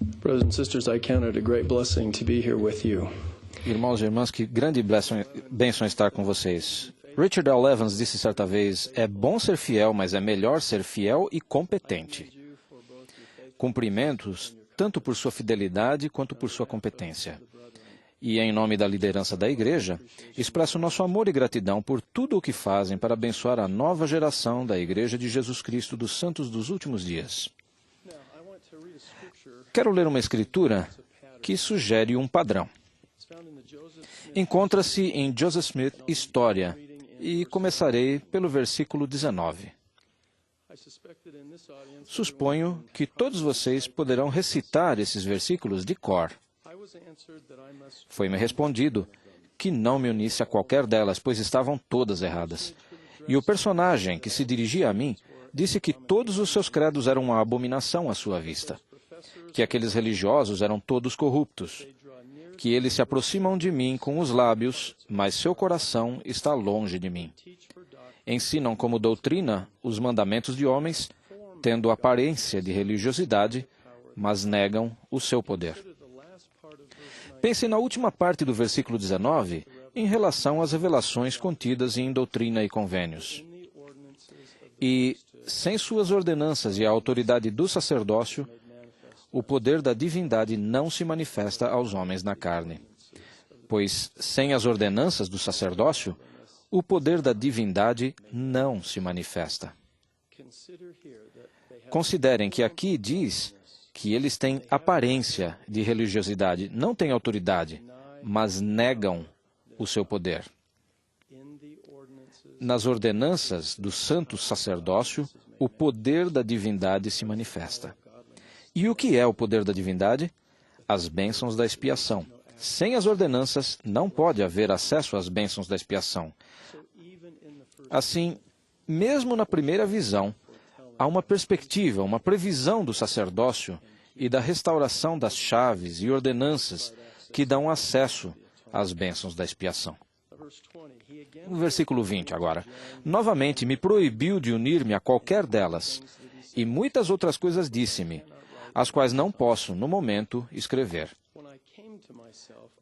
Brothers and sisters, I count it a great blessing to be here with you. Irmãos e irmãs, que grande bênção estar com vocês. Richard L. Evans disse certa vez, é bom ser fiel, mas é melhor ser fiel e competente. Cumprimentos, tanto por sua fidelidade quanto por sua competência. E, em nome da liderança da Igreja, expresso nosso amor e gratidão por tudo o que fazem para abençoar a nova geração da Igreja de Jesus Cristo dos Santos dos Últimos Dias. Quero ler uma escritura que sugere um padrão. Encontra-se em Joseph Smith, História, e começarei pelo versículo 19. Suponho que todos vocês poderão recitar esses versículos de cor. Foi-me respondido que não me unisse a qualquer delas, pois estavam todas erradas. E o personagem que se dirigia a mim disse que todos os seus credos eram uma abominação à sua vista, que aqueles religiosos eram todos corruptos, que eles se aproximam de mim com os lábios, mas seu coração está longe de mim. Ensinam como doutrina os mandamentos de homens, tendo aparência de religiosidade, mas negam o seu poder. Pense na última parte do versículo 19, em relação às revelações contidas em Doutrina e Convênios. E, sem suas ordenanças e a autoridade do sacerdócio, o poder da divindade não se manifesta aos homens na carne. Pois, sem as ordenanças do sacerdócio, o poder da divindade não se manifesta. Considerem que aqui diz que eles têm aparência de religiosidade, não têm autoridade, mas negam o seu poder. Nas ordenanças do santo sacerdócio, o poder da divindade se manifesta. E o que é o poder da divindade? As bênçãos da expiação. Sem as ordenanças, não pode haver acesso às bênçãos da expiação. Assim, mesmo na primeira visão, há uma perspectiva, uma previsão do sacerdócio e da restauração das chaves e ordenanças que dão acesso às bênçãos da expiação. No versículo 20 agora. Novamente me proibiu de unir-me a qualquer delas, e muitas outras coisas disse-me, as quais não posso, no momento, escrever.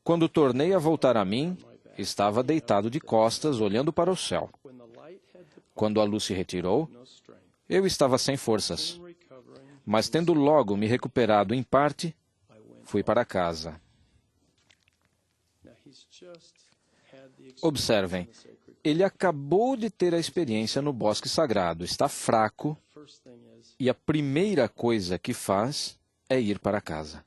Quando tornei a voltar a mim, estava deitado de costas, olhando para o céu. Quando a luz se retirou, eu estava sem forças. Mas, tendo logo me recuperado em parte, fui para casa. Observem, ele acabou de ter a experiência no bosque sagrado, está fraco, e a primeira coisa que faz é ir para casa.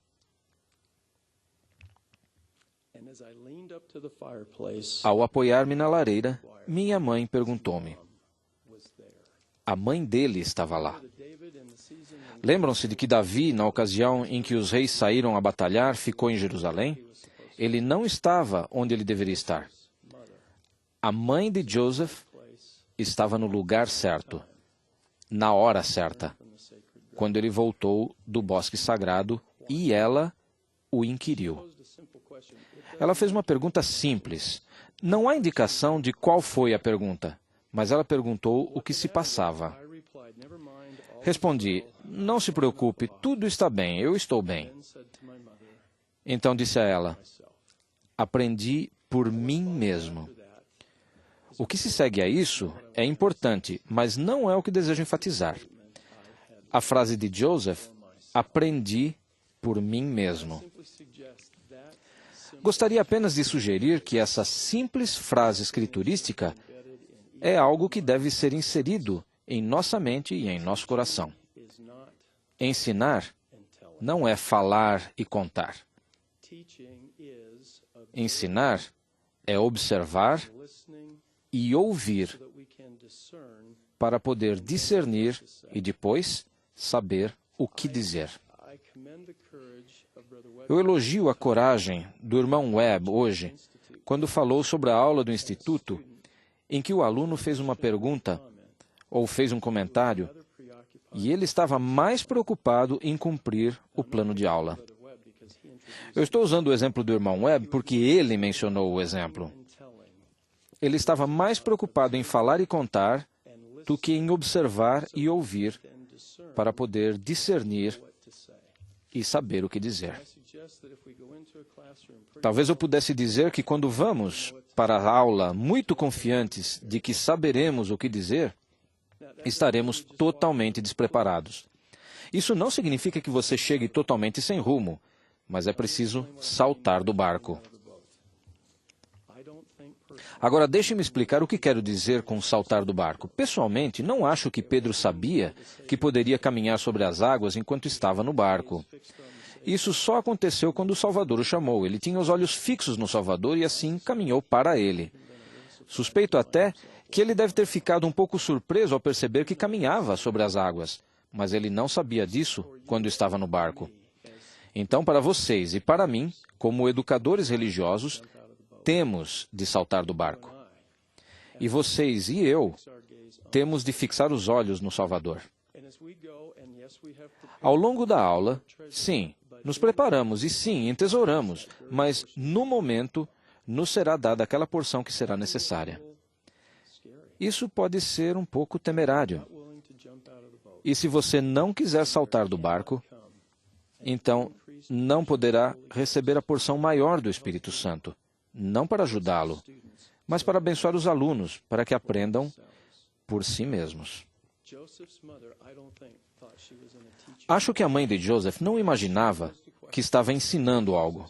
Ao apoiar-me na lareira, minha mãe perguntou-me. A mãe dele estava lá. Lembram-se de que Davi, na ocasião em que os reis saíram a batalhar, ficou em Jerusalém? Ele não estava onde ele deveria estar. A mãe de Joseph estava no lugar certo, na hora certa, quando ele voltou do bosque sagrado e ela o inquiriu. Ela fez uma pergunta simples. Não há indicação de qual foi a pergunta, mas ela perguntou o que se passava. Respondi, não se preocupe, tudo está bem, eu estou bem. Então disse a ela, aprendi por mim mesmo. O que se segue a isso é importante, mas não é o que desejo enfatizar. A frase de Joseph, aprendi por mim mesmo. Gostaria apenas de sugerir que essa simples frase escriturística é algo que deve ser inserido em nossa mente e em nosso coração. Ensinar não é falar e contar. Ensinar é observar e ouvir para poder discernir e depois saber o que dizer. Eu elogio a coragem do irmão Webb hoje, quando falou sobre a aula do Instituto, em que o aluno fez uma pergunta ou fez um comentário, e ele estava mais preocupado em cumprir o plano de aula. Eu estou usando o exemplo do irmão Webb porque ele mencionou o exemplo. Ele estava mais preocupado em falar e contar do que em observar e ouvir para poder discernir e saber o que dizer. Talvez eu pudesse dizer que quando vamos para a aula muito confiantes de que saberemos o que dizer, estaremos totalmente despreparados. Isso não significa que você chegue totalmente sem rumo, mas é preciso saltar do barco. Agora, deixe-me explicar o que quero dizer com saltar do barco. Pessoalmente, não acho que Pedro sabia que poderia caminhar sobre as águas enquanto estava no barco. Isso só aconteceu quando o Salvador o chamou. Ele tinha os olhos fixos no Salvador e assim caminhou para ele. Suspeito até que ele deve ter ficado um pouco surpreso ao perceber que caminhava sobre as águas, mas ele não sabia disso quando estava no barco. Então, para vocês e para mim, como educadores religiosos, temos de saltar do barco. E vocês e eu temos de fixar os olhos no Salvador. Ao longo da aula, sim, nos preparamos e sim, entesouramos, mas no momento nos será dada aquela porção que será necessária. Isso pode ser um pouco temerário. E se você não quiser saltar do barco, então não poderá receber a porção maior do Espírito Santo. Não para ajudá-lo, mas para abençoar os alunos, para que aprendam por si mesmos. Acho que a mãe de Joseph não imaginava que estava ensinando algo.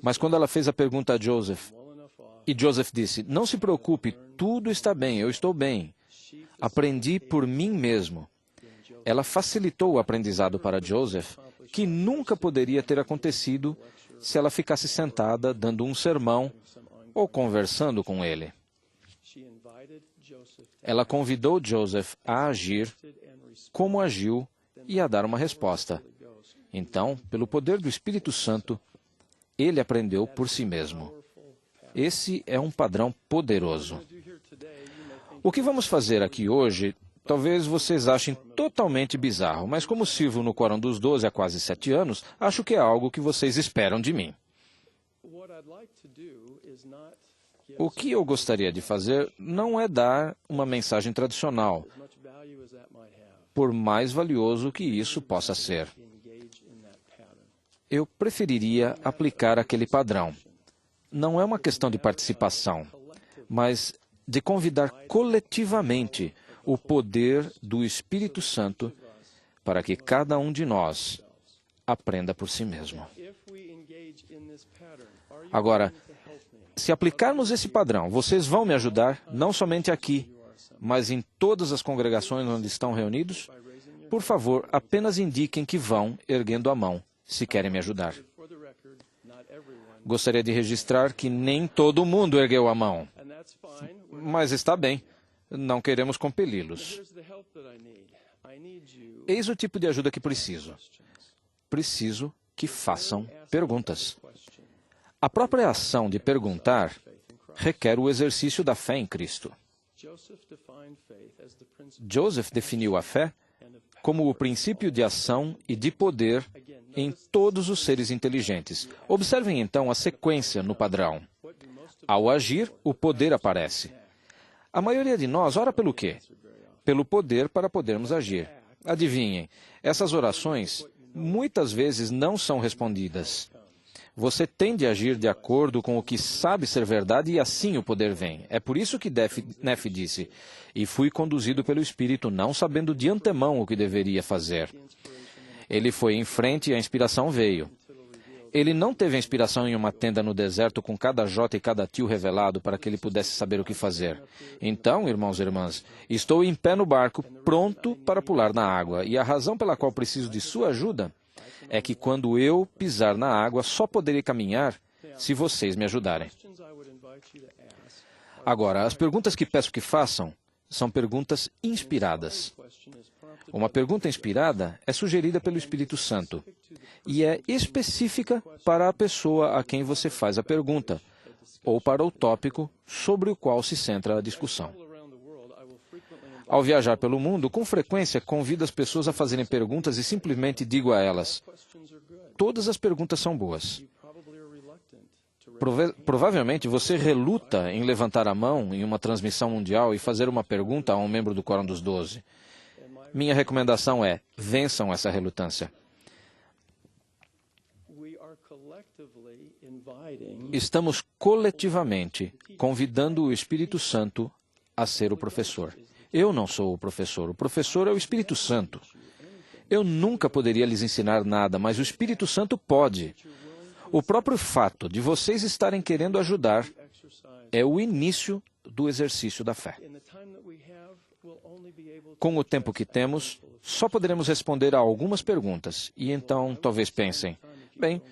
Mas quando ela fez a pergunta a Joseph, e Joseph disse, não se preocupe, tudo está bem, eu estou bem. Aprendi por mim mesmo. Ela facilitou o aprendizado para Joseph, que nunca poderia ter acontecido se ela ficasse sentada dando um sermão ou conversando com ele. Ela convidou Joseph a agir como agiu e a dar uma resposta. Então, pelo poder do Espírito Santo, ele aprendeu por si mesmo. Esse é um padrão poderoso. O que vamos fazer aqui hoje, talvez vocês achem totalmente bizarro, mas como sirvo no Quórum dos 12 há quase 7 anos, acho que é algo que vocês esperam de mim. O que eu gostaria de fazer não é dar uma mensagem tradicional, por mais valioso que isso possa ser. Eu preferiria aplicar aquele padrão. Não é uma questão de participação, mas de convidar coletivamente o poder do Espírito Santo para que cada um de nós aprenda por si mesmo. Agora, se aplicarmos esse padrão, vocês vão me ajudar, não somente aqui, mas em todas as congregações onde estão reunidos? Por favor, apenas indiquem que vão erguendo a mão, se querem me ajudar. Gostaria de registrar que nem todo mundo ergueu a mão. Mas está bem, não queremos compeli-los. Eis o tipo de ajuda que preciso. Preciso que façam perguntas. A própria ação de perguntar requer o exercício da fé em Cristo. Joseph definiu a fé como o princípio de ação e de poder em todos os seres inteligentes. Observem então a sequência no padrão. Ao agir, o poder aparece. A maioria de nós ora pelo quê? Pelo poder para podermos agir. Adivinhem, essas orações muitas vezes não são respondidas. Você tem de agir de acordo com o que sabe ser verdade e assim o poder vem. É por isso que Nefe disse, e fui conduzido pelo Espírito, não sabendo de antemão o que deveria fazer. Ele foi em frente e a inspiração veio. Ele não teve a inspiração em uma tenda no deserto com cada jota e cada tio revelado para que ele pudesse saber o que fazer. Então, irmãos e irmãs, estou em pé no barco, pronto para pular na água. E a razão pela qual preciso de sua ajuda é que quando eu pisar na água, só poderei caminhar se vocês me ajudarem. Agora, as perguntas que peço que façam são perguntas inspiradas. Uma pergunta inspirada é sugerida pelo Espírito Santo e é específica para a pessoa a quem você faz a pergunta ou para o tópico sobre o qual se centra a discussão. Ao viajar pelo mundo, com frequência convido as pessoas a fazerem perguntas e simplesmente digo a elas: todas as perguntas são boas. Provavelmente você reluta em levantar a mão em uma transmissão mundial e fazer uma pergunta a um membro do Quórum dos 12. Minha recomendação é: vençam essa relutância. Estamos coletivamente convidando o Espírito Santo a ser o professor. Eu não sou o professor é o Espírito Santo. Eu nunca poderia lhes ensinar nada, mas o Espírito Santo pode. O próprio fato de vocês estarem querendo ajudar é o início do exercício da fé. Com o tempo que temos, só poderemos responder a algumas perguntas. E então, talvez pensem, bem,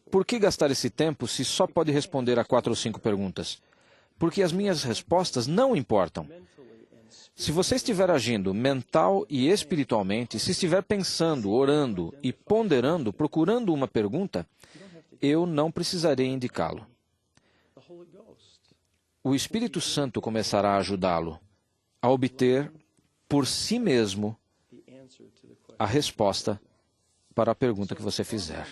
por que gastar esse tempo se só pode responder a 4 ou 5 perguntas? Porque as minhas respostas não importam. Se você estiver agindo mental e espiritualmente, se estiver pensando, orando e ponderando, procurando uma pergunta, eu não precisarei indicá-lo. O Espírito Santo começará a ajudá-lo a obter por si mesmo a resposta para a pergunta que você fizer.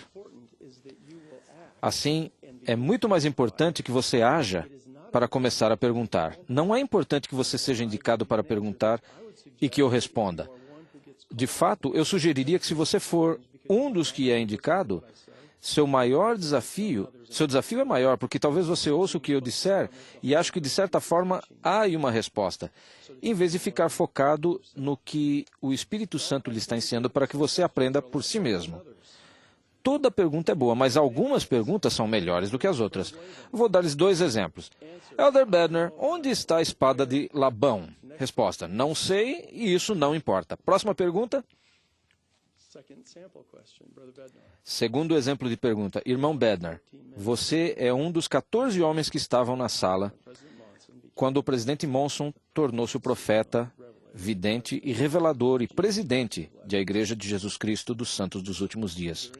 Assim, é muito mais importante que você haja para começar a perguntar. Não é importante que você seja indicado para perguntar e que eu responda. De fato, eu sugeriria que se você for um dos que é indicado, seu desafio é maior, porque talvez você ouça o que eu disser e ache que, de certa forma, há aí uma resposta, em vez de ficar focado no que o Espírito Santo lhe está ensinando para que você aprenda por si mesmo. Toda pergunta é boa, mas algumas perguntas são melhores do que as outras. Vou dar-lhes 2 exemplos. Elder Bednar, onde está a espada de Labão? Resposta, não sei e isso não importa. Próxima pergunta. Segundo exemplo de pergunta, irmão Bednar, você é um dos 14 homens que estavam na sala quando o presidente Monson tornou-se o profeta, vidente e revelador e presidente da Igreja de Jesus Cristo dos Santos dos Últimos Dias.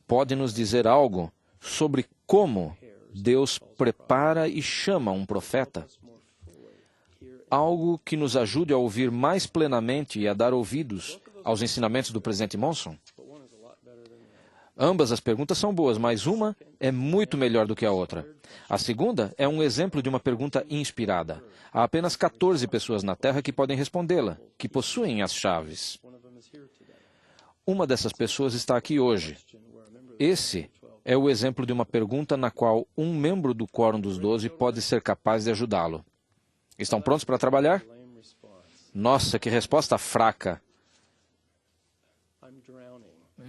Pode nos dizer algo sobre como Deus prepara e chama um profeta? Algo que nos ajude a ouvir mais plenamente e a dar ouvidos aos ensinamentos do presidente Monson? Ambas as perguntas são boas, mas uma é muito melhor do que a outra. A segunda é um exemplo de uma pergunta inspirada. Há apenas 14 pessoas na Terra que podem respondê-la, que possuem as chaves. Uma dessas pessoas está aqui hoje. Esse é o exemplo de uma pergunta na qual um membro do Quórum dos 12 pode ser capaz de ajudá-lo. Estão prontos para trabalhar? Nossa, que resposta fraca.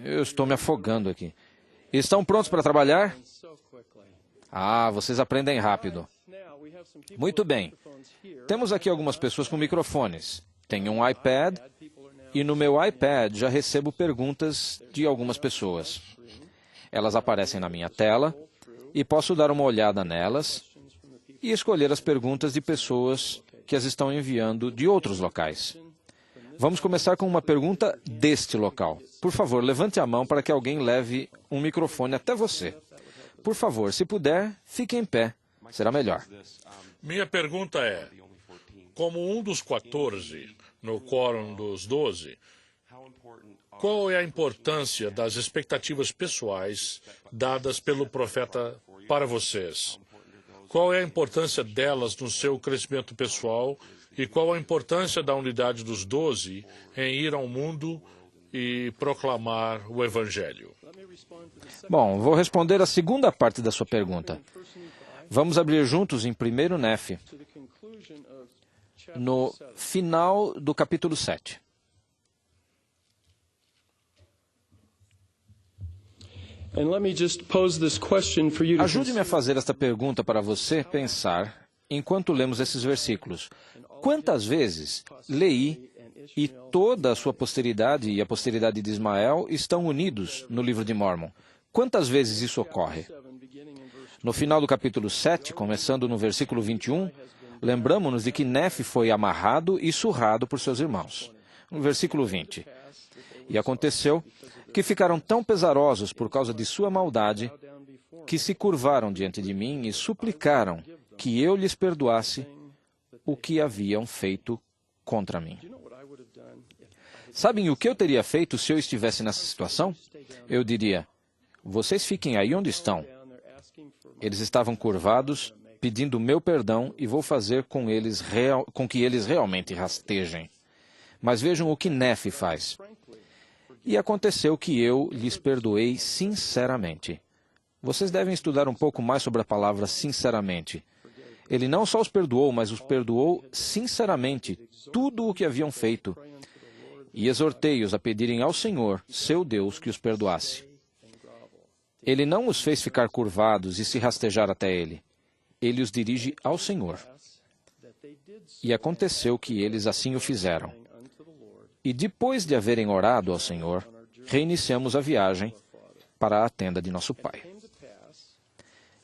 Eu estou me afogando aqui. Estão prontos para trabalhar? Ah, vocês aprendem rápido. Muito bem. Temos aqui algumas pessoas com microfones. Tem um iPad e no meu iPad já recebo perguntas de algumas pessoas. Elas aparecem na minha tela e posso dar uma olhada nelas e escolher as perguntas de pessoas que as estão enviando de outros locais. Vamos começar com uma pergunta deste local. Por favor, levante a mão para que alguém leve um microfone até você. Por favor, se puder, fique em pé. Será melhor. Minha pergunta é, como um dos 14 no Quórum dos 12, qual é a importância das expectativas pessoais dadas pelo profeta para vocês? Qual é a importância delas no seu crescimento pessoal e qual a importância da unidade dos 12 em ir ao mundo e proclamar o Evangelho? Bom, vou responder a segunda parte da sua pergunta. Vamos abrir juntos em 1 Nefe, no final do capítulo 7. Ajude-me a fazer esta pergunta para você pensar enquanto lemos esses versículos. Quantas vezes Leí e toda a sua posteridade e a posteridade de Ismael estão unidos no livro de Mórmon? Quantas vezes isso ocorre? No final do capítulo 7, começando no versículo 21, lembramos-nos de que Nefe foi amarrado e surrado por seus irmãos. No versículo 20. E aconteceu que ficaram tão pesarosos por causa de sua maldade, que se curvaram diante de mim e suplicaram que eu lhes perdoasse o que haviam feito contra mim. Sabem o que eu teria feito se eu estivesse nessa situação? Eu diria, vocês fiquem aí onde estão. Eles estavam curvados, pedindo meu perdão e vou fazer com que eles realmente rastejem. Mas vejam o que Nefe faz. E aconteceu que eu lhes perdoei sinceramente. Vocês devem estudar um pouco mais sobre a palavra sinceramente. Ele não só os perdoou, mas os perdoou sinceramente tudo o que haviam feito. E exortei-os a pedirem ao Senhor, seu Deus, que os perdoasse. Ele não os fez ficar curvados e se rastejar até ele. Ele os dirige ao Senhor. E aconteceu que eles assim o fizeram. E depois de haverem orado ao Senhor, reiniciamos a viagem para a tenda de nosso pai.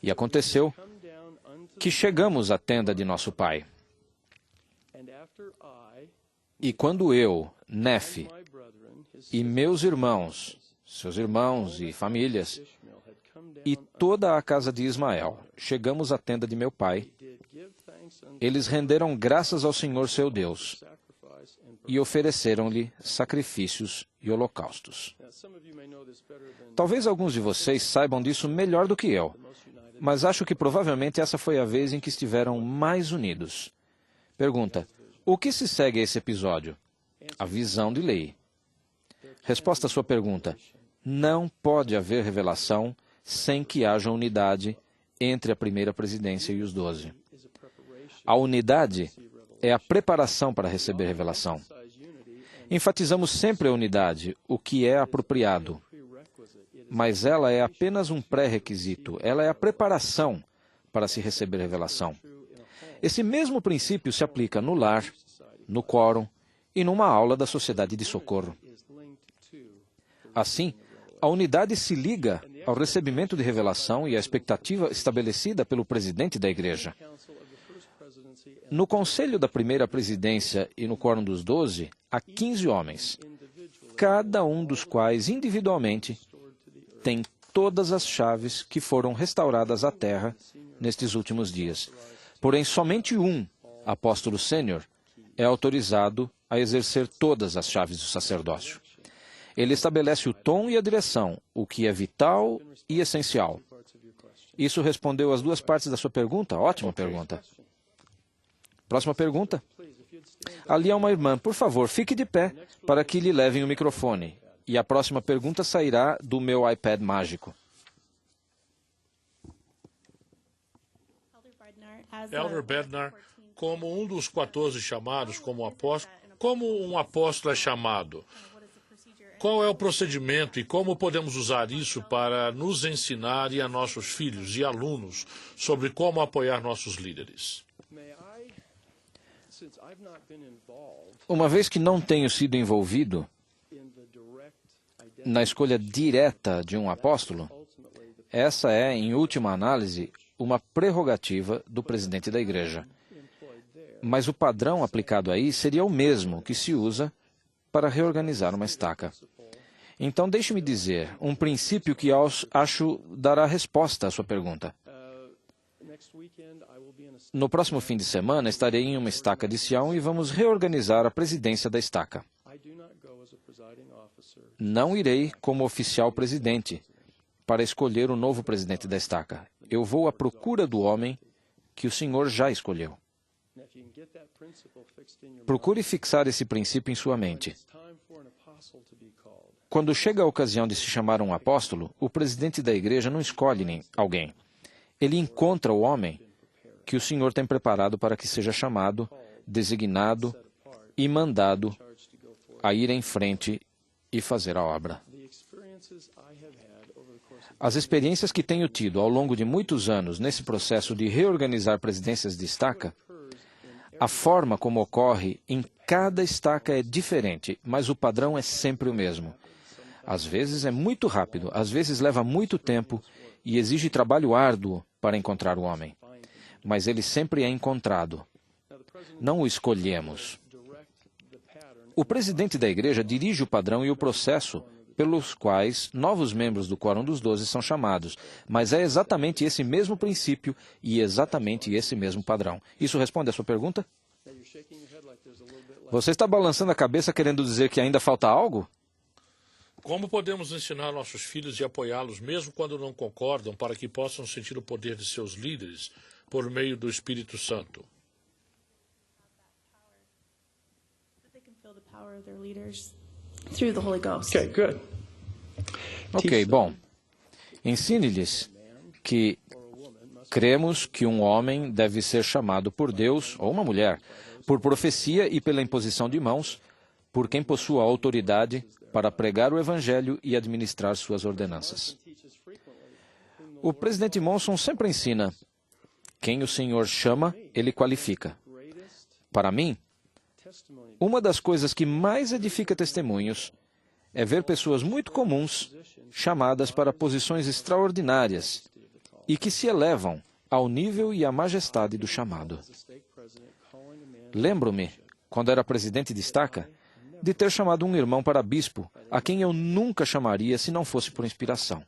E aconteceu que chegamos à tenda de nosso pai. E quando eu, Nefe, e meus irmãos, seus irmãos e famílias, e toda a casa de Ismael, chegamos à tenda de meu pai, eles renderam graças ao Senhor seu Deus e ofereceram-lhe sacrifícios e holocaustos. Talvez alguns de vocês saibam disso melhor do que eu, mas acho que provavelmente essa foi a vez em que estiveram mais unidos. Pergunta: o que se segue a esse episódio? A visão de lei. Resposta à sua pergunta: não pode haver revelação sem que haja unidade entre a primeira presidência e os 12. A unidade é a preparação para receber revelação. Enfatizamos sempre a unidade, o que é apropriado. Mas ela é apenas um pré-requisito, ela é a preparação para se receber revelação. Esse mesmo princípio se aplica no lar, no quórum e numa aula da Sociedade de Socorro. Assim, a unidade se liga ao recebimento de revelação e à expectativa estabelecida pelo presidente da igreja. No conselho da primeira presidência e no quórum dos 12, há 15 homens, cada um dos quais, individualmente, tem todas as chaves que foram restauradas à terra nestes últimos dias. Porém, somente um, apóstolo sênior, é autorizado a exercer todas as chaves do sacerdócio. Ele estabelece o tom e a direção, o que é vital e essencial. Isso respondeu às duas partes da sua pergunta? Ótima pergunta. Próxima pergunta. Ali há uma irmã. Por favor, fique de pé para que lhe levem o microfone. E a próxima pergunta sairá do meu iPad mágico. Elder Bednar, como um dos 14 chamados como apóstolo, como um apóstolo é chamado? Qual é o procedimento e como podemos usar isso para nos ensinar e a nossos filhos e alunos sobre como apoiar nossos líderes? Uma vez que não tenho sido envolvido na escolha direta de um apóstolo, essa é, em última análise, uma prerrogativa do presidente da igreja. Mas o padrão aplicado aí seria o mesmo que se usa para reorganizar uma estaca. Então, deixe-me dizer um princípio que acho dará resposta à sua pergunta. No próximo fim de semana, estarei em uma estaca de Sião e vamos reorganizar a presidência da estaca. Não irei como oficial presidente para escolher o novo presidente da estaca. Eu vou à procura do homem que o Senhor já escolheu. Procure fixar esse princípio em sua mente. Quando chega a ocasião de se chamar um apóstolo, o presidente da igreja não escolhe alguém. Ele encontra o homem que o Senhor tem preparado para que seja chamado, designado e mandado a ir em frente e fazer a obra. As experiências que tenho tido ao longo de muitos anos nesse processo de reorganizar presidências de estaca, a forma como ocorre em cada estaca é diferente, mas o padrão é sempre o mesmo. Às vezes é muito rápido, às vezes leva muito tempo e exige trabalho árduo para encontrar o homem. Mas ele sempre é encontrado. Não o escolhemos. O presidente da igreja dirige o padrão e o processo pelos quais novos membros do Quórum dos 12 são chamados, mas é exatamente esse mesmo princípio e exatamente esse mesmo padrão. Isso responde à sua pergunta? Você está balançando a cabeça querendo dizer que ainda falta algo? Como podemos ensinar nossos filhos e apoiá-los mesmo quando não concordam para que possam sentir o poder de seus líderes por meio do Espírito Santo? through the Holy Ghost. Okay, good. Ok, bom. Ensine-lhes que cremos que um homem deve ser chamado por Deus, ou uma mulher, por profecia e pela imposição de mãos, por quem possua autoridade para pregar o Evangelho e administrar suas ordenanças. O presidente Monson sempre ensina: quem o Senhor chama, ele qualifica. Para mim, uma das coisas que mais edifica testemunhos é ver pessoas muito comuns chamadas para posições extraordinárias e que se elevam ao nível e à majestade do chamado. Lembro-me, quando era presidente de estaca, de ter chamado um irmão para bispo, a quem eu nunca chamaria se não fosse por inspiração.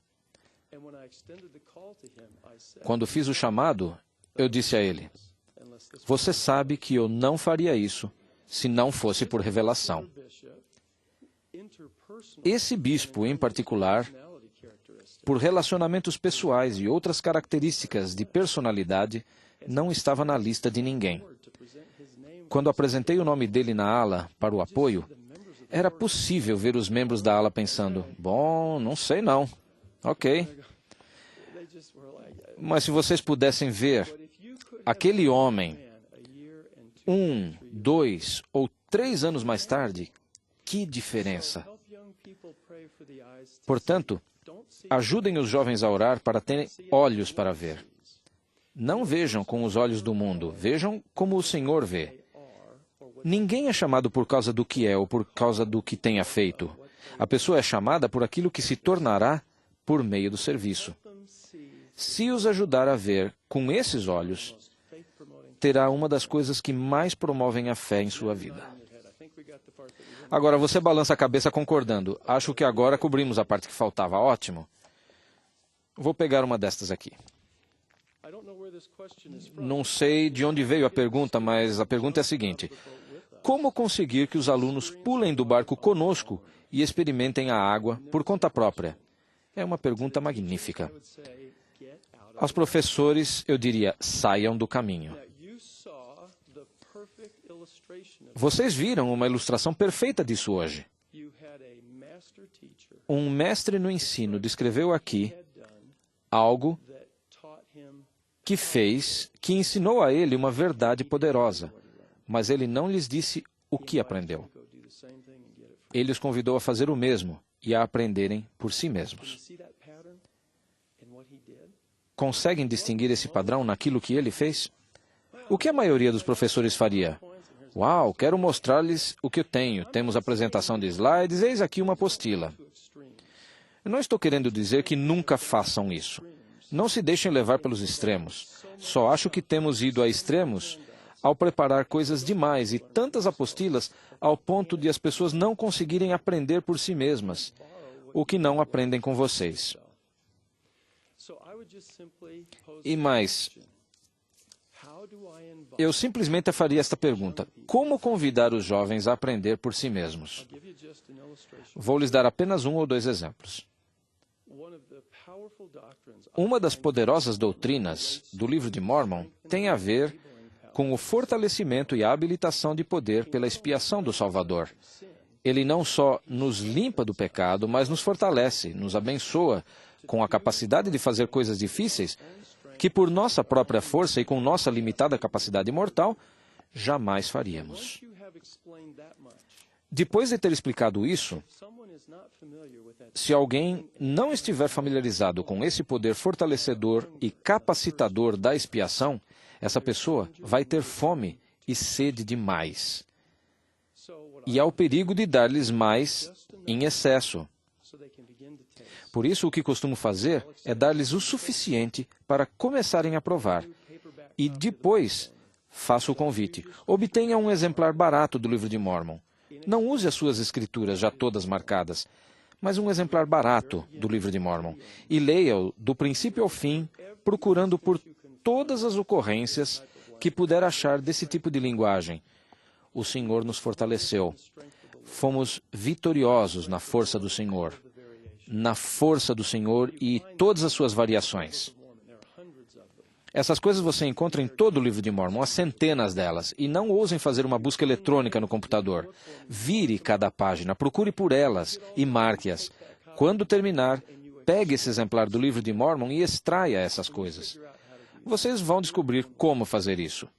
Quando fiz o chamado, eu disse a ele: você sabe que eu não faria isso se não fosse por revelação. Esse bispo, em particular, por relacionamentos pessoais e outras características de personalidade, não estava na lista de ninguém. Quando apresentei o nome dele na ala para o apoio, era possível ver os membros da ala pensando: bom, não sei não. Ok. Mas se vocês pudessem ver aquele homem 1, 2 ou 3 anos mais tarde, que diferença! Portanto, ajudem os jovens a orar para terem olhos para ver. Não vejam com os olhos do mundo, vejam como o Senhor vê. Ninguém é chamado por causa do que é ou por causa do que tenha feito. A pessoa é chamada por aquilo que se tornará por meio do serviço. Se os ajudar a ver com esses olhos, terá uma das coisas que mais promovem a fé em sua vida. Agora, você balança a cabeça concordando. Acho que agora cobrimos a parte que faltava. Ótimo. Vou pegar uma destas aqui. Não sei de onde veio a pergunta, mas a pergunta é a seguinte: como conseguir que os alunos pulem do barco conosco e experimentem a água por conta própria? É uma pergunta magnífica. Aos professores, eu diria: saiam do caminho. Vocês viram uma ilustração perfeita disso hoje. Um mestre no ensino descreveu aqui algo que ensinou a ele uma verdade poderosa, mas ele não lhes disse o que aprendeu. Ele os convidou a fazer o mesmo e a aprenderem por si mesmos. Conseguem distinguir esse padrão naquilo que ele fez? O que a maioria dos professores faria? Uau, quero mostrar-lhes o que eu tenho. Temos apresentação de slides, eis aqui uma apostila. Eu não estou querendo dizer que nunca façam isso. Não se deixem levar pelos extremos. Só acho que temos ido a extremos ao preparar coisas demais e tantas apostilas ao ponto de as pessoas não conseguirem aprender por si mesmas, o que não aprendem com vocês. E mais, eu simplesmente faria esta pergunta: como convidar os jovens a aprender por si mesmos? Vou lhes dar apenas 1 ou 2 exemplos. Uma das poderosas doutrinas do livro de Mórmon tem a ver com o fortalecimento e a habilitação de poder pela expiação do Salvador. Ele não só nos limpa do pecado, mas nos fortalece, nos abençoa com a capacidade de fazer coisas difíceis que por nossa própria força e com nossa limitada capacidade mortal, jamais faríamos. Depois de ter explicado isso, se alguém não estiver familiarizado com esse poder fortalecedor e capacitador da expiação, essa pessoa vai ter fome e sede de mais. E há o perigo de dar-lhes mais em excesso. Por isso, o que costumo fazer é dar-lhes o suficiente para começarem a provar. E depois, faço o convite. Obtenha um exemplar barato do livro de Mórmon. Não use as suas escrituras já todas marcadas, mas um exemplar barato do livro de Mórmon. E leia-o do princípio ao fim, procurando por todas as ocorrências que puder achar desse tipo de linguagem. O Senhor nos fortaleceu. Fomos vitoriosos na força do Senhor. Na força do Senhor e todas as suas variações. Essas coisas você encontra em todo o livro de Mórmon, há centenas delas. E não ousem fazer uma busca eletrônica no computador. Vire cada página, procure por elas e marque-as. Quando terminar, pegue esse exemplar do livro de Mórmon e extraia essas coisas. Vocês vão descobrir como fazer isso.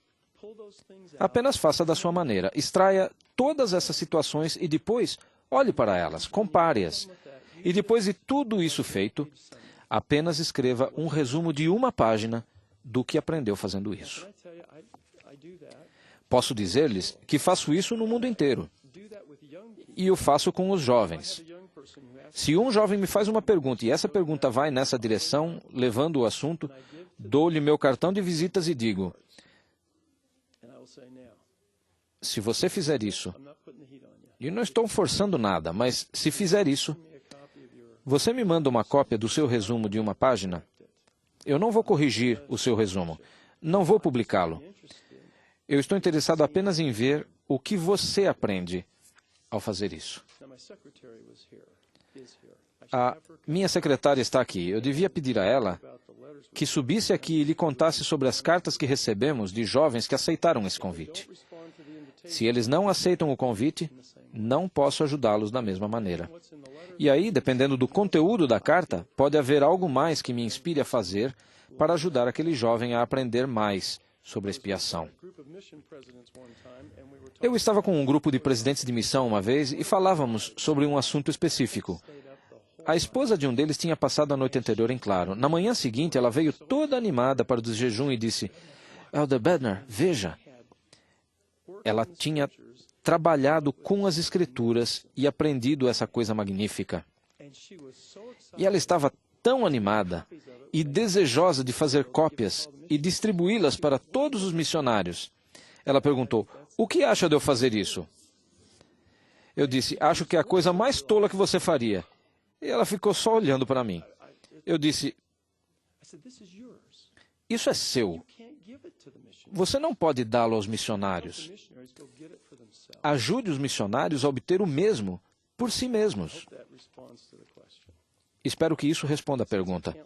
Apenas faça da sua maneira. Extraia todas essas situações e depois olhe para elas, compare-as. E depois de tudo isso feito, apenas escreva um resumo de uma página do que aprendeu fazendo isso. Posso dizer-lhes que faço isso no mundo inteiro. E eu faço com os jovens. Se um jovem me faz uma pergunta e essa pergunta vai nessa direção, levando o assunto, dou-lhe meu cartão de visitas e digo: se você fizer isso, e não estou forçando nada, mas se fizer isso, você me manda uma cópia do seu resumo de uma página? Eu não vou corrigir o seu resumo. Não vou publicá-lo. Eu estou interessado apenas em ver o que você aprende ao fazer isso. A minha secretária está aqui. Eu devia pedir a ela que subisse aqui e lhe contasse sobre as cartas que recebemos de jovens que aceitaram esse convite. Se eles não aceitam o convite, não posso ajudá-los da mesma maneira. E aí, dependendo do conteúdo da carta, pode haver algo mais que me inspire a fazer para ajudar aquele jovem a aprender mais sobre a expiação. Eu estava com um grupo de presidentes de missão uma vez e falávamos sobre um assunto específico. A esposa de um deles tinha passado a noite anterior em claro. Na manhã seguinte, ela veio toda animada para o jejum e disse: Elder Bednar, veja. Ela tinha trabalhado com as Escrituras e aprendido essa coisa magnífica. E ela estava tão animada e desejosa de fazer cópias e distribuí-las para todos os missionários. Ela perguntou: o que acha de eu fazer isso? Eu disse: acho que é a coisa mais tola que você faria. E ela ficou só olhando para mim. Eu disse: isso é seu. Você não pode dá-lo aos missionários. Ajude os missionários a obter o mesmo por si mesmos. Espero que isso responda à pergunta,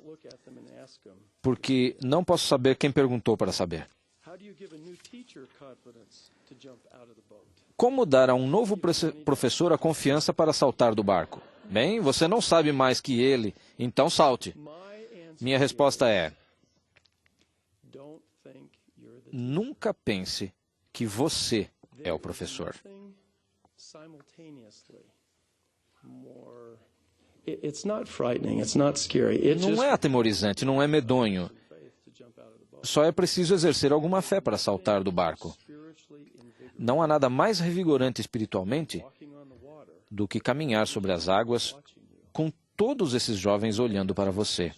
porque não posso saber quem perguntou para saber. Como dar a um novo professor a confiança para saltar do barco? Bem, você não sabe mais que ele, então salte. Minha resposta é: nunca pense que você é o professor. Não é atemorizante, não é medonho. Só é preciso exercer alguma fé para saltar do barco. Não há nada mais revigorante espiritualmente do que caminhar sobre as águas com todos esses jovens olhando para você.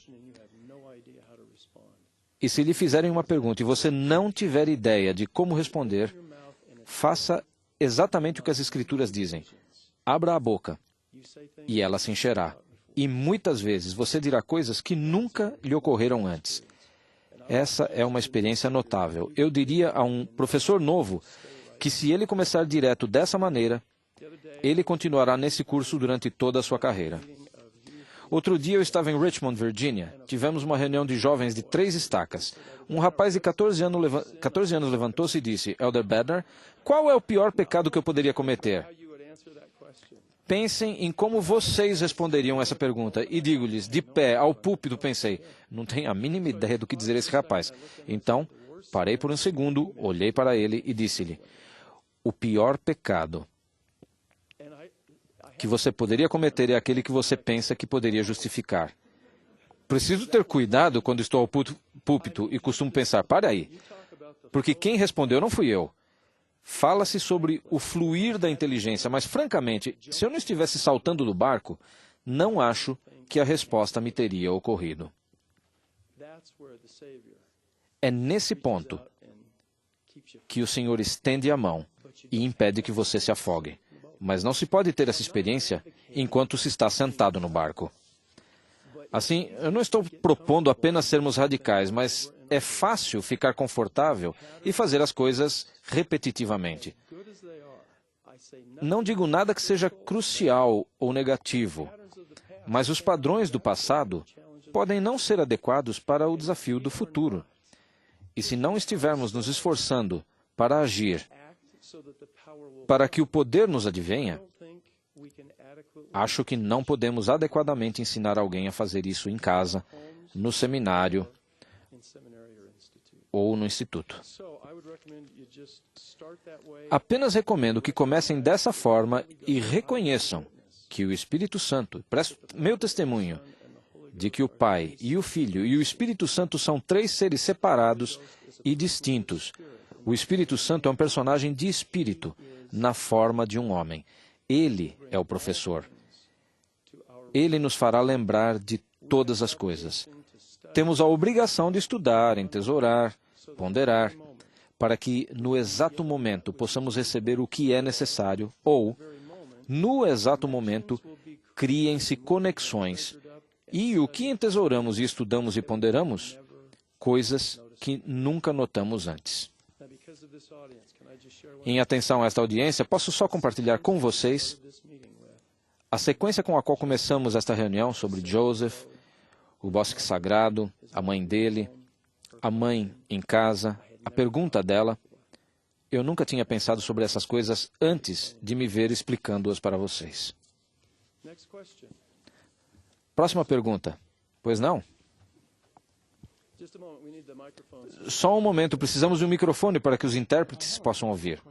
E se lhe fizerem uma pergunta e você não tiver ideia de como responder, faça exatamente o que as Escrituras dizem. Abra a boca e ela se encherá. E muitas vezes você dirá coisas que nunca lhe ocorreram antes. Essa é uma experiência notável. Eu diria a um professor novo que se ele começar direto dessa maneira, ele continuará nesse curso durante toda a sua carreira. Outro dia eu estava em Richmond, Virgínia. Tivemos uma reunião de jovens de 3 estacas. Um rapaz de 14 anos levantou-se e disse: Elder Bednar, qual é o pior pecado que eu poderia cometer? Pensem em como vocês responderiam essa pergunta. E digo-lhes, de pé, ao púlpito, pensei, não tenho a mínima ideia do que dizer a esse rapaz. Então, parei por um segundo, olhei para ele e disse-lhe: o pior pecado que você poderia cometer é aquele que você pensa que poderia justificar. Preciso ter cuidado quando estou ao púlpito e costumo pensar, para aí, porque quem respondeu não fui eu. Fala-se sobre o fluir da inteligência, mas francamente, se eu não estivesse saltando do barco, não acho que a resposta me teria ocorrido. É nesse ponto que o Senhor estende a mão e impede que você se afogue. Mas não se pode ter essa experiência enquanto se está sentado no barco. Assim, eu não estou propondo apenas sermos radicais, mas é fácil ficar confortável e fazer as coisas repetitivamente. Não digo nada que seja crucial ou negativo, mas os padrões do passado podem não ser adequados para o desafio do futuro. E se não estivermos nos esforçando para agir, para que o poder nos advenha, acho que não podemos adequadamente ensinar alguém a fazer isso em casa, no seminário ou no instituto. Apenas recomendo que comecem dessa forma e reconheçam que o Espírito Santo, presto meu testemunho, de que o Pai e o Filho e o Espírito Santo são três seres separados e distintos. O Espírito Santo é um personagem de espírito, na forma de um homem. Ele é o professor. Ele nos fará lembrar de todas as coisas. Temos a obrigação de estudar, entesourar, ponderar, para que, no exato momento, possamos receber o que é necessário, ou, no exato momento, criem-se conexões. E o que entesouramos e estudamos e ponderamos? Coisas que nunca notamos antes. Em atenção a esta audiência, posso só compartilhar com vocês a sequência com a qual começamos esta reunião sobre Joseph, o bosque sagrado, a mãe dele, a mãe em casa, a pergunta dela. Eu nunca tinha pensado sobre essas coisas antes de me ver explicando-as para vocês. Próxima pergunta. Pois não? Só um momento, precisamos de um microfone para que os intérpretes possam ouvir.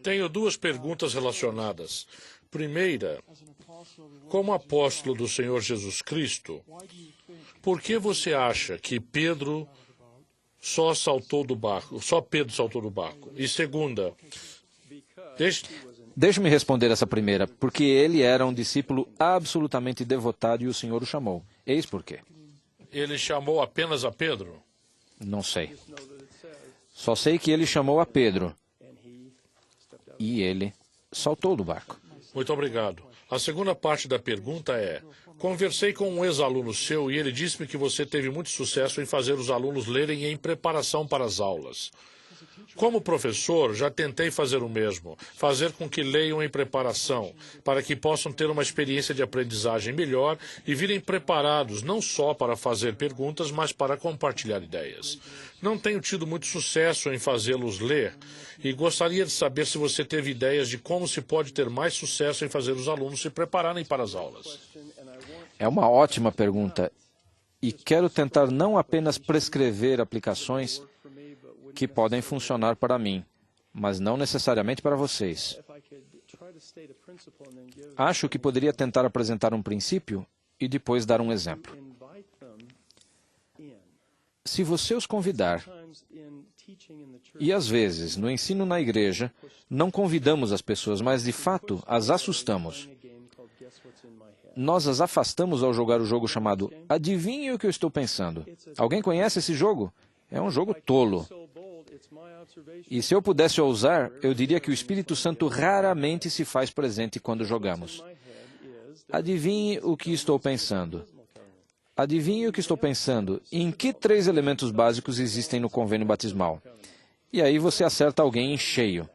Tenho duas perguntas relacionadas. Primeira, como apóstolo do Senhor Jesus Cristo, por que você acha que Pedro só saltou do barco, só Pedro saltou do barco? E segunda, Deixe-me responder essa primeira, porque ele era um discípulo absolutamente devotado e o Senhor o chamou. Eis por quê. Ele chamou apenas a Pedro? Não sei. Só sei que ele chamou a Pedro e ele saltou do barco. Muito obrigado. A segunda parte da pergunta é: conversei com um ex-aluno seu e ele disse-me que você teve muito sucesso em fazer os alunos lerem em preparação para as aulas. Como professor, já tentei fazer o mesmo, fazer com que leiam em preparação, para que possam ter uma experiência de aprendizagem melhor e virem preparados não só para fazer perguntas, mas para compartilhar ideias. Não tenho tido muito sucesso em fazê-los ler e gostaria de saber se você teve ideias de como se pode ter mais sucesso em fazer os alunos se prepararem para as aulas. É uma ótima pergunta e quero tentar não apenas prescrever aplicações que podem funcionar para mim, mas não necessariamente para vocês. Acho que poderia tentar apresentar um princípio e depois dar um exemplo. Se você os convidar, e às vezes, no ensino na igreja, não convidamos as pessoas, mas de fato as assustamos. Nós as afastamos ao jogar o jogo chamado Adivinhe o que eu estou pensando. Alguém conhece esse jogo? É um jogo tolo. E se eu pudesse ousar, eu diria que o Espírito Santo raramente se faz presente quando jogamos. Adivinhe o que estou pensando. Adivinhe o que estou pensando. Em que 3 elementos básicos existem no convênio batismal? E aí você acerta alguém em cheio.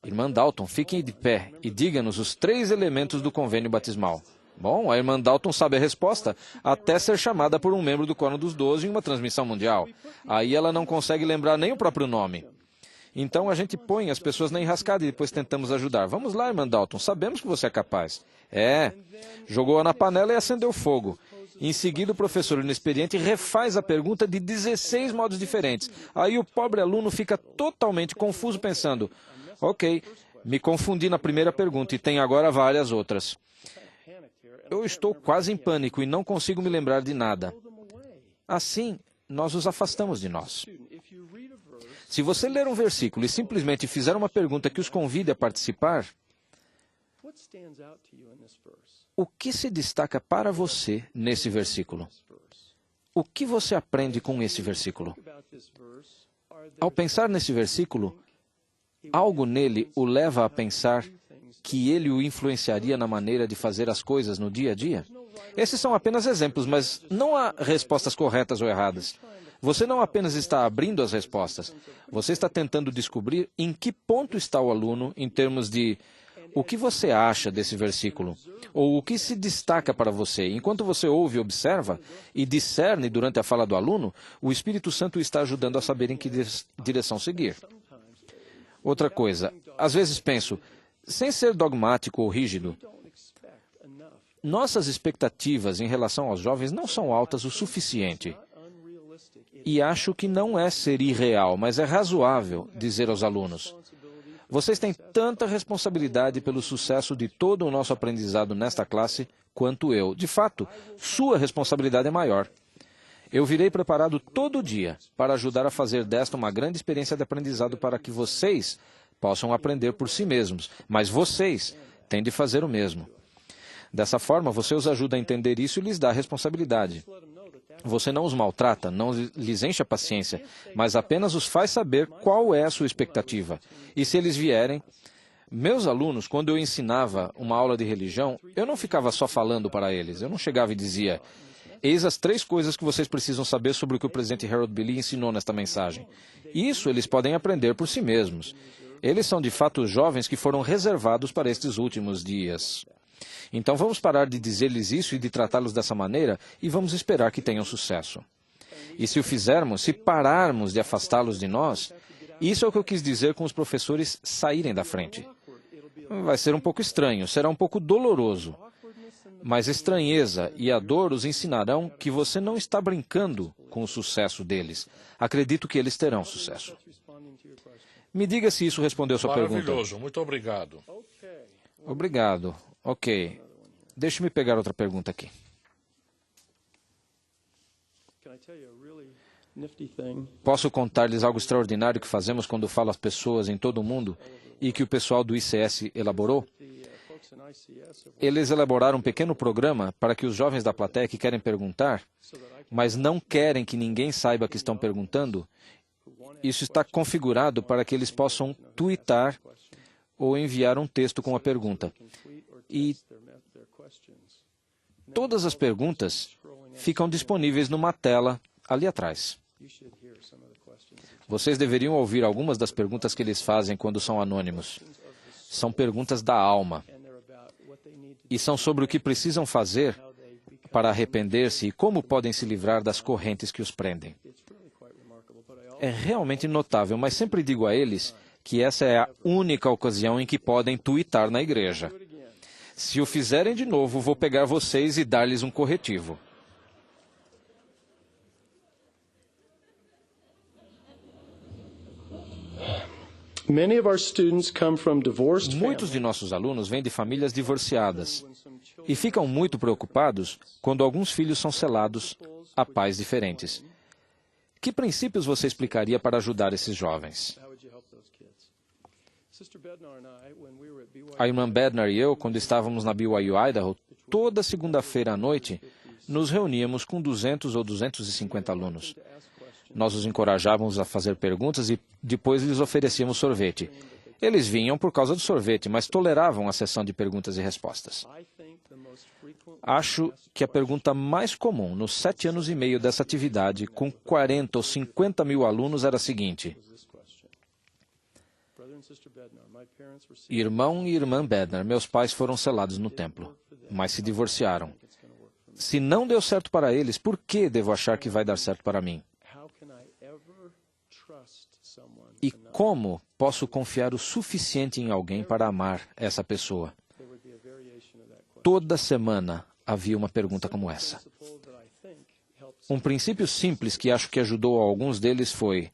Irmã Dalton, fiquem de pé e diga-nos os 3 elementos do convênio batismal. Bom, a irmã Dalton sabe a resposta, até ser chamada por um membro do Quórum dos 12 em uma transmissão mundial. Aí ela não consegue lembrar nem o próprio nome. Então a gente põe as pessoas na enrascada e depois tentamos ajudar. Vamos lá, irmã Dalton, sabemos que você é capaz. Jogou-a na panela e acendeu fogo. Em seguida, o professor inexperiente refaz a pergunta de 16 modos diferentes. Aí o pobre aluno fica totalmente confuso pensando, ok, me confundi na primeira pergunta e tem agora várias outras. Eu estou quase em pânico e não consigo me lembrar de nada. Assim, nós os afastamos de nós. Se você ler um versículo e simplesmente fizer uma pergunta que os convide a participar, o que se destaca para você nesse versículo? O que você aprende com esse versículo? Ao pensar nesse versículo, algo nele o leva a pensar que ele o influenciaria na maneira de fazer as coisas no dia a dia? Esses são apenas exemplos, mas não há respostas corretas ou erradas. Você não apenas está abrindo as respostas, você está tentando descobrir em que ponto está o aluno em termos de O que você acha desse versículo? Ou o que se destaca para você? Enquanto você ouve, observa e discerne durante a fala do aluno, o Espírito Santo está ajudando a saber em que direção seguir. Outra coisa, às vezes penso, sem ser dogmático ou rígido, nossas expectativas em relação aos jovens não são altas o suficiente. E acho que não é ser irreal, mas é razoável dizer aos alunos: vocês têm tanta responsabilidade pelo sucesso de todo o nosso aprendizado nesta classe quanto eu. De fato, sua responsabilidade é maior. Eu virei preparado todo dia para ajudar a fazer desta uma grande experiência de aprendizado para que vocês possam aprender por si mesmos, mas vocês têm de fazer o mesmo. Dessa forma, você os ajuda a entender isso e lhes dá responsabilidade. Você não os maltrata, não lhes enche a paciência, mas apenas os faz saber qual é a sua expectativa. E se eles vierem... Meus alunos, quando eu ensinava uma aula de religião, eu não ficava só falando para eles. Eu não chegava e dizia: eis as 3 coisas que vocês precisam saber sobre o que o presidente Harold B. Lee ensinou nesta mensagem. Isso eles podem aprender por si mesmos. Eles são de fato os jovens que foram reservados para estes últimos dias. Então vamos parar de dizer-lhes isso e de tratá-los dessa maneira e vamos esperar que tenham sucesso. E se o fizermos, se pararmos de afastá-los de nós, isso é o que eu quis dizer com os professores saírem da frente. Vai ser um pouco estranho, será um pouco doloroso, mas a estranheza e a dor os ensinarão que você não está brincando com o sucesso deles. Acredito que eles terão sucesso. Me diga se isso respondeu sua pergunta. Maravilhoso, muito obrigado. Obrigado. Ok. Deixe-me pegar outra pergunta aqui. Posso contar-lhes algo extraordinário que fazemos quando falo às pessoas em todo o mundo e que o pessoal do ICS elaborou? Eles elaboraram um pequeno programa para que os jovens da plateia que querem perguntar, mas não querem que ninguém saiba que estão perguntando, isso está configurado para que eles possam tweetar ou enviar um texto com a pergunta. E todas as perguntas ficam disponíveis numa tela ali atrás. Vocês deveriam ouvir algumas das perguntas que eles fazem quando são anônimos. São perguntas da alma. E são sobre o que precisam fazer para arrepender-se e como podem se livrar das correntes que os prendem. É realmente notável, mas sempre digo a eles que essa é a única ocasião em que podem tuitar na igreja. Se o fizerem de novo, vou pegar vocês e dar-lhes um corretivo. Muitos de nossos alunos vêm de famílias divorciadas e ficam muito preocupados quando alguns filhos são selados a pais diferentes. Que princípios você explicaria para ajudar esses jovens? A irmã Bednar e eu, quando estávamos na BYU Idaho, toda segunda-feira à noite, nos reuníamos com 200 ou 250 alunos. Nós os encorajávamos a fazer perguntas e depois lhes oferecíamos sorvete. Eles vinham por causa do sorvete, mas toleravam a sessão de perguntas e respostas. Acho que a pergunta mais comum nos 7 anos e meio dessa atividade, com 40 ou 50 mil alunos, era a seguinte: irmão e irmã Bednar, meus pais foram selados no templo, mas se divorciaram. Se não deu certo para eles, por que devo achar que vai dar certo para mim? E como posso confiar o suficiente em alguém para amar essa pessoa? Toda semana havia uma pergunta como essa. Um princípio simples que acho que ajudou a alguns deles foi: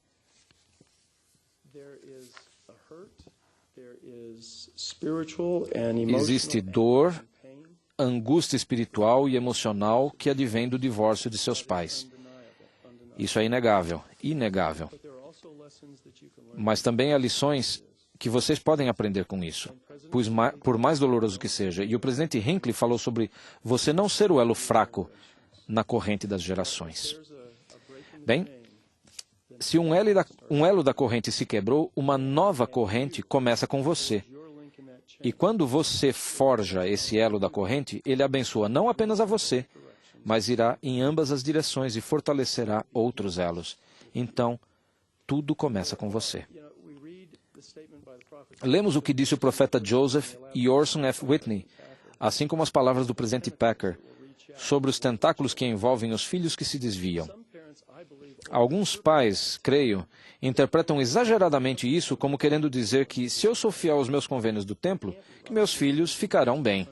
existe dor, angústia espiritual e emocional que advém do divórcio de seus pais. Isso é inegável, inegável. Mas também há lições que vocês podem aprender com isso, por mais doloroso que seja. E o presidente Hinckley falou sobre você não ser o elo fraco na corrente das gerações. Bem, se um elo da corrente se quebrou, uma nova corrente começa com você. E quando você forja esse elo da corrente, ele abençoa não apenas a você, mas irá em ambas as direções e fortalecerá outros elos. Então, tudo começa com você. Lemos o que disse o profeta Joseph e Orson F. Whitney, assim como as palavras do presidente Packer, sobre os tentáculos que envolvem os filhos que se desviam. Alguns pais, creio, interpretam exageradamente isso como querendo dizer que, se eu sou fiel aos meus convênios do templo, que meus filhos ficarão bem.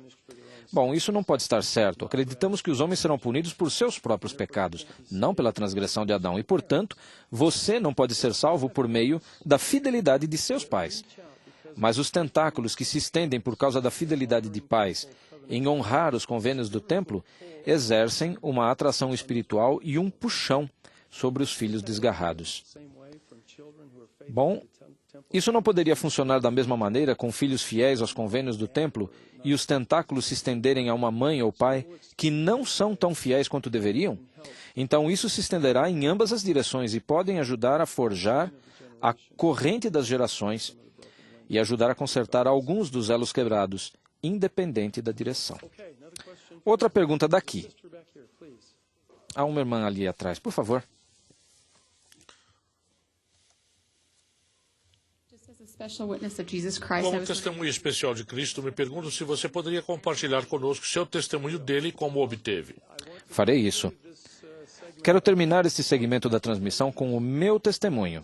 Bom, isso não pode estar certo. Acreditamos que os homens serão punidos por seus próprios pecados, não pela transgressão de Adão. E, portanto, você não pode ser salvo por meio da fidelidade de seus pais. Mas os tentáculos que se estendem por causa da fidelidade de pais em honrar os convênios do templo exercem uma atração espiritual e um puxão sobre os filhos desgarrados. Bom, isso não poderia funcionar da mesma maneira com filhos fiéis aos convênios do templo e os tentáculos se estenderem a uma mãe ou pai que não são tão fiéis quanto deveriam? Então isso se estenderá em ambas as direções e podem ajudar a forjar a corrente das gerações e ajudar a consertar alguns dos elos quebrados, independente da direção. Outra pergunta daqui. Há uma irmã ali atrás, por favor. Como testemunha especial de Cristo, me pergunto se você poderia compartilhar conosco seu testemunho dele e como o obteve. Farei isso. Quero terminar este segmento da transmissão com o meu testemunho,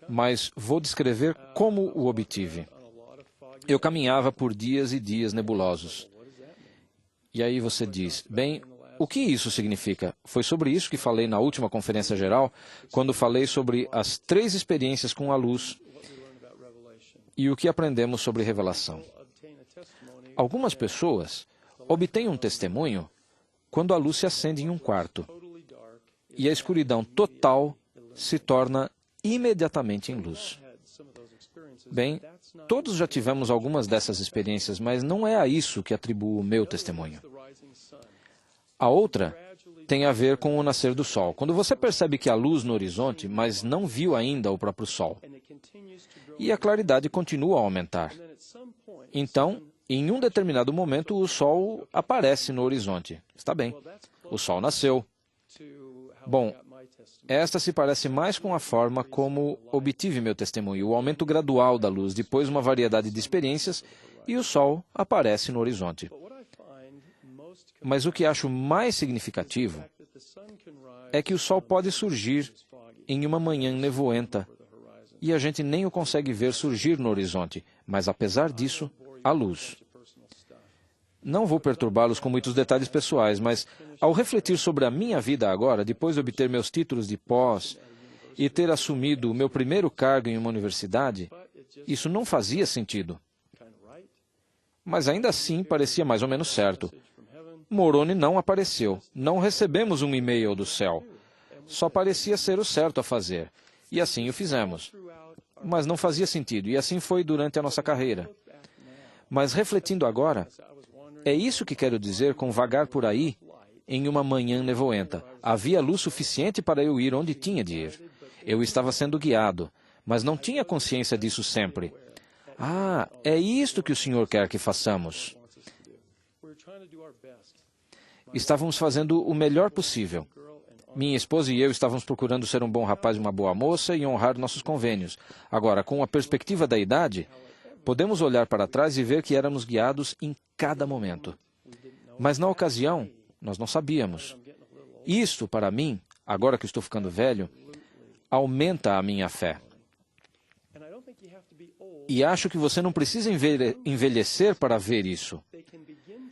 mas vou descrever como o obtive. Eu caminhava por dias e dias nebulosos. E aí você diz, bem, o que isso significa? Foi sobre isso que falei na última conferência geral, quando falei sobre as 3 experiências com a luz e o que aprendemos sobre revelação. Algumas pessoas obtêm um testemunho quando a luz se acende em um quarto e a escuridão total se torna imediatamente em luz. Bem, todos já tivemos algumas dessas experiências, mas não é a isso que atribuo o meu testemunho. A outra tem a ver com o nascer do sol. Quando você percebe que há luz no horizonte, mas não viu ainda o próprio sol, e a claridade continua a aumentar. Então, em um determinado momento, o sol aparece no horizonte. Está bem, o sol nasceu. Bom, esta se parece mais com a forma como obtive meu testemunho, o aumento gradual da luz, depois uma variedade de experiências, e o sol aparece no horizonte. Mas o que acho mais significativo é que o sol pode surgir em uma manhã nevoenta, e a gente nem o consegue ver surgir no horizonte, mas apesar disso, há luz. Não vou perturbá-los com muitos detalhes pessoais, mas ao refletir sobre a minha vida agora, depois de obter meus títulos de pós e ter assumido o meu primeiro cargo em uma universidade, isso não fazia sentido. Mas ainda assim parecia mais ou menos certo. Moroni não apareceu. Não recebemos um e-mail do céu. Só parecia ser o certo a fazer. E assim o fizemos. Mas não fazia sentido, e assim foi durante a nossa carreira. Mas refletindo agora, é isso que quero dizer com vagar por aí em uma manhã nevoenta. Havia luz suficiente para eu ir onde tinha de ir. Eu estava sendo guiado, mas não tinha consciência disso sempre. Ah, é isto que o Senhor quer que façamos. Estávamos fazendo o melhor possível. Minha esposa e eu estávamos procurando ser um bom rapaz e uma boa moça e honrar nossos convênios. Agora, com a perspectiva da idade, podemos olhar para trás e ver que éramos guiados em cada momento. Mas na ocasião, nós não sabíamos. Isto, para mim, agora que estou ficando velho, aumenta a minha fé. E acho que você não precisa envelhecer para ver isso.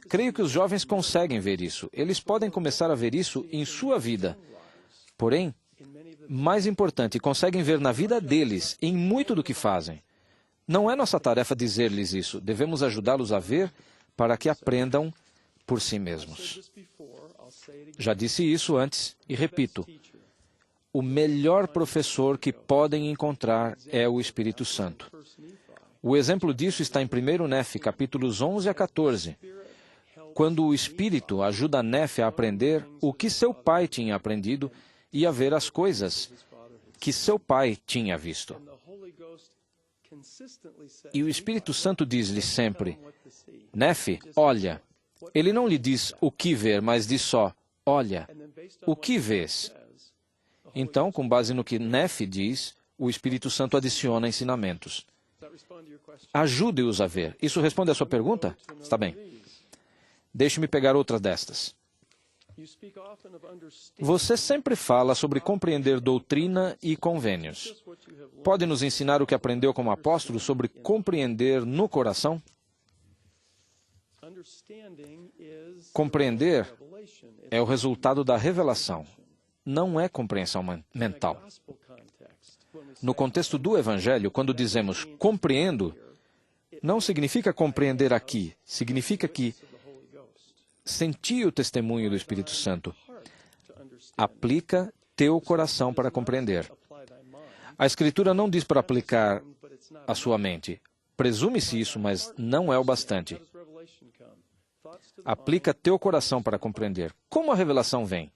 Creio que os jovens conseguem ver isso. Eles podem começar a ver isso em sua vida. Porém, mais importante, conseguem ver na vida deles, em muito do que fazem. Não é nossa tarefa dizer-lhes isso. Devemos ajudá-los a ver para que aprendam por si mesmos. Já disse isso antes e repito. O melhor professor que podem encontrar é o Espírito Santo. O exemplo disso está em 1 Nefe, capítulos 11 a 14, quando o Espírito ajuda Nefe a aprender o que seu pai tinha aprendido e a ver as coisas que seu pai tinha visto. E o Espírito Santo diz-lhe sempre, Nefe, olha. Ele não lhe diz o que ver, mas diz só, olha, o que vês? Então, com base no que Nefe diz, o Espírito Santo adiciona ensinamentos. Ajude-os a ver. Isso responde à sua pergunta? Está bem. Deixe-me pegar outra destas. Você sempre fala sobre compreender doutrina e convênios. Pode nos ensinar o que aprendeu como apóstolo sobre compreender no coração? Compreender é o resultado da revelação, não é compreensão mental. No contexto do Evangelho, quando dizemos compreendo, não significa compreender aqui, significa que senti o testemunho do Espírito Santo. Aplica teu coração para compreender. A Escritura não diz para aplicar a sua mente. Presume-se isso, mas não é o bastante. Aplica teu coração para compreender. Como a revelação vem?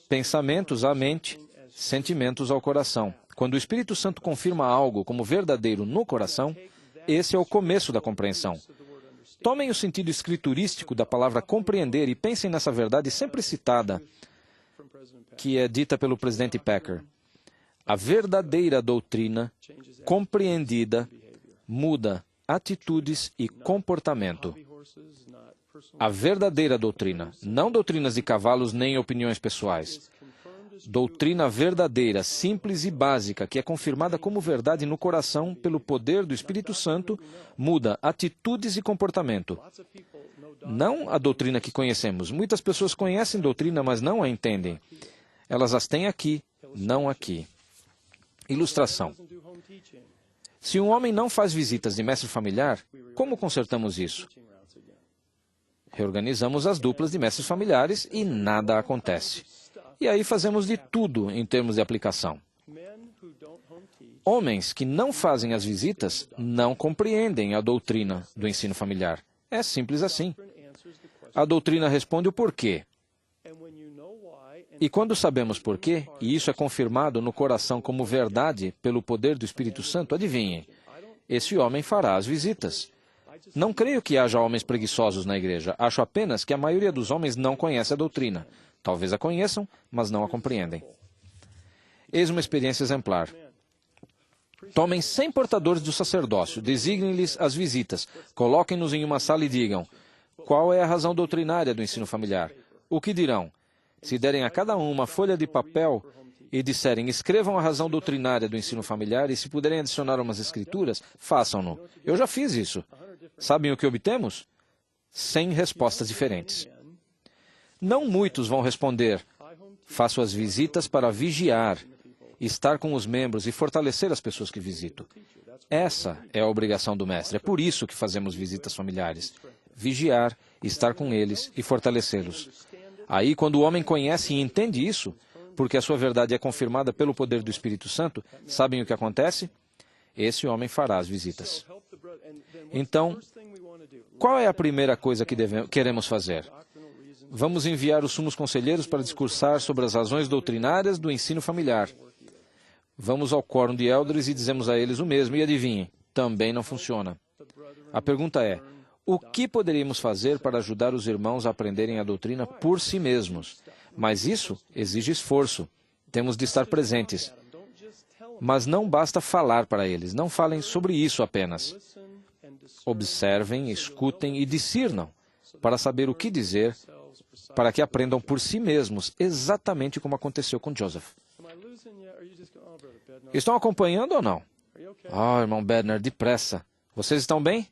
Pensamentos à mente, sentimentos ao coração. Quando o Espírito Santo confirma algo como verdadeiro no coração, esse é o começo da compreensão. Tomem o sentido escriturístico da palavra compreender e pensem nessa verdade sempre citada, que é dita pelo presidente Packer. A verdadeira doutrina, compreendida, muda atitudes e comportamento. A verdadeira doutrina, não doutrinas de cavalos nem opiniões pessoais. Doutrina verdadeira, simples e básica, que é confirmada como verdade no coração pelo poder do Espírito Santo, muda atitudes e comportamento. Não a doutrina que conhecemos. Muitas pessoas conhecem doutrina, mas não a entendem. Elas as têm aqui, não aqui. Ilustração. Se um homem não faz visitas de mestre familiar, como consertamos isso? Reorganizamos as duplas de mestres familiares e nada acontece. E aí fazemos de tudo em termos de aplicação. Homens que não fazem as visitas não compreendem a doutrina do ensino familiar. É simples assim. A doutrina responde o porquê. E quando sabemos porquê, e isso é confirmado no coração como verdade pelo poder do Espírito Santo, adivinhem, esse homem fará as visitas. Não creio que haja homens preguiçosos na igreja. Acho apenas que a maioria dos homens não conhece a doutrina. Talvez a conheçam, mas não a compreendem. Eis uma experiência exemplar. Tomem 100 portadores do sacerdócio, designem-lhes as visitas, coloquem-nos em uma sala e digam: qual é a razão doutrinária do ensino familiar? O que dirão? Se derem a cada um uma folha de papel e disserem: escrevam a razão doutrinária do ensino familiar e se puderem adicionar umas escrituras, façam-no. Eu já fiz isso. Sabem o que obtemos? 100 respostas diferentes. Não muitos vão responder: faço as visitas para vigiar, estar com os membros e fortalecer as pessoas que visito. Essa é a obrigação do mestre. É por isso que fazemos visitas familiares. Vigiar, estar com eles e fortalecê-los. Aí, quando o homem conhece e entende isso, porque a sua verdade é confirmada pelo poder do Espírito Santo, sabem o que acontece? Esse homem fará as visitas. Então, qual é a primeira coisa que queremos fazer? Vamos enviar os sumos conselheiros para discursar sobre as razões doutrinárias do ensino familiar. Vamos ao quórum de elders e dizemos a eles o mesmo, e adivinhem, também não funciona. A pergunta é: o que poderíamos fazer para ajudar os irmãos a aprenderem a doutrina por si mesmos? Mas isso exige esforço. Temos de estar presentes. Mas não basta falar para eles. Não falem sobre isso apenas. Observem, escutem e discernam para saber o que dizer, para que aprendam por si mesmos, exatamente como aconteceu com Joseph. Estão acompanhando ou não? Irmão Bednar, depressa. Vocês estão bem?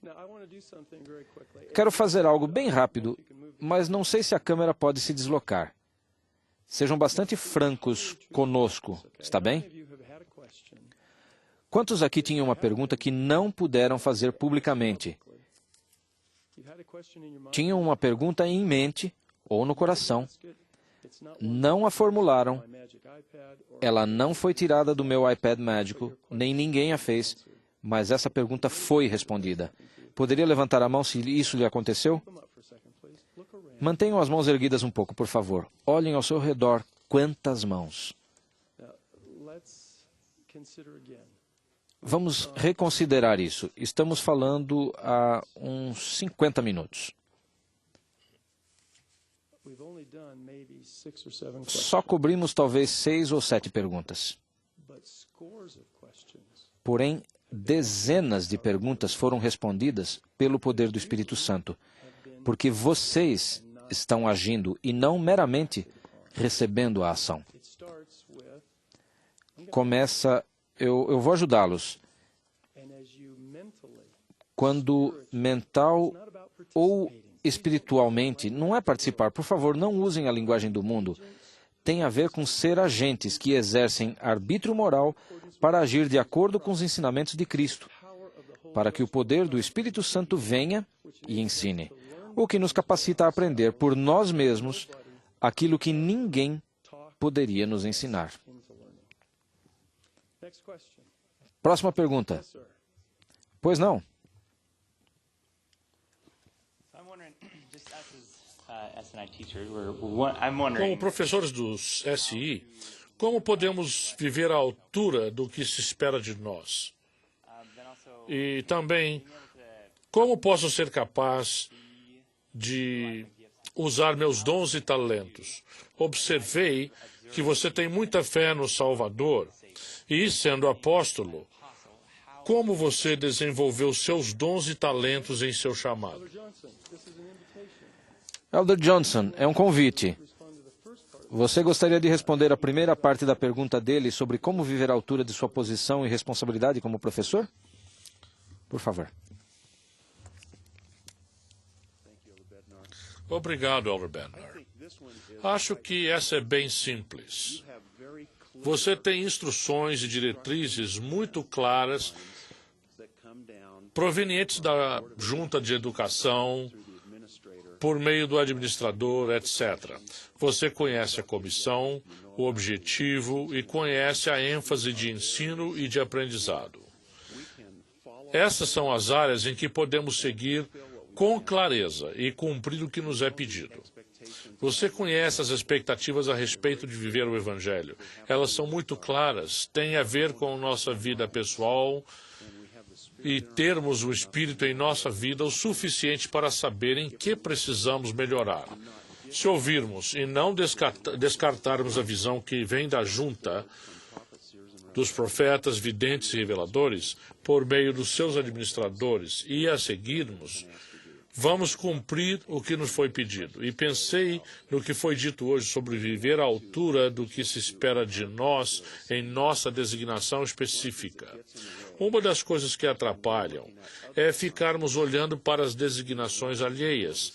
Quero fazer algo bem rápido, mas não sei se a câmera pode se deslocar. Sejam bastante francos conosco, está bem? Quantos aqui tinham uma pergunta que não puderam fazer publicamente? Tinham uma pergunta em mente ou no coração. Não a formularam. Ela não foi tirada do meu iPad mágico, nem ninguém a fez, mas essa pergunta foi respondida. Poderia levantar a mão se isso lhe aconteceu? Mantenham as mãos erguidas um pouco, por favor. Olhem ao seu redor. Quantas mãos? Vamos reconsiderar isso. Estamos falando há uns 50 minutos. Só cobrimos talvez 6 ou 7 perguntas. Porém, dezenas de perguntas foram respondidas pelo poder do Espírito Santo, porque vocês estão agindo e não meramente recebendo a ação. Começa, eu vou ajudá-los. Quando mental ou espiritualmente, não é participar. Por favor, não usem a linguagem do mundo. Tem a ver com ser agentes que exercem arbítrio moral para agir de acordo com os ensinamentos de Cristo, para que o poder do Espírito Santo venha e ensine, o que nos capacita a aprender por nós mesmos aquilo que ninguém poderia nos ensinar. Próxima pergunta. Pois não. Como professores dos SI, como podemos viver à altura do que se espera de nós? E também, como posso ser capaz de usar meus dons e talentos? Observei que você tem muita fé no Salvador e, sendo apóstolo, como você desenvolveu seus dons e talentos em seu chamado? Elder Johnson, é um convite. Você gostaria de responder a primeira parte da pergunta dele sobre como viver à altura de sua posição e responsabilidade como professor? Por favor. Obrigado, Elder Bednar. Acho que essa é bem simples. Você tem instruções e diretrizes muito claras provenientes da Junta de Educação, por meio do administrador, etc. Você conhece a comissão, o objetivo e conhece a ênfase de ensino e de aprendizado. Essas são as áreas em que podemos seguir com clareza e cumprir o que nos é pedido. Você conhece as expectativas a respeito de viver o Evangelho. Elas são muito claras, têm a ver com nossa vida pessoal e termos o Espírito em nossa vida o suficiente para saber em que precisamos melhorar. Se ouvirmos e não descartarmos a visão que vem da junta dos profetas, videntes e reveladores, por meio dos seus administradores, e a seguirmos, vamos cumprir o que nos foi pedido. E pensei no que foi dito hoje sobre viver à altura do que se espera de nós em nossa designação específica. Uma das coisas que atrapalham é ficarmos olhando para as designações alheias,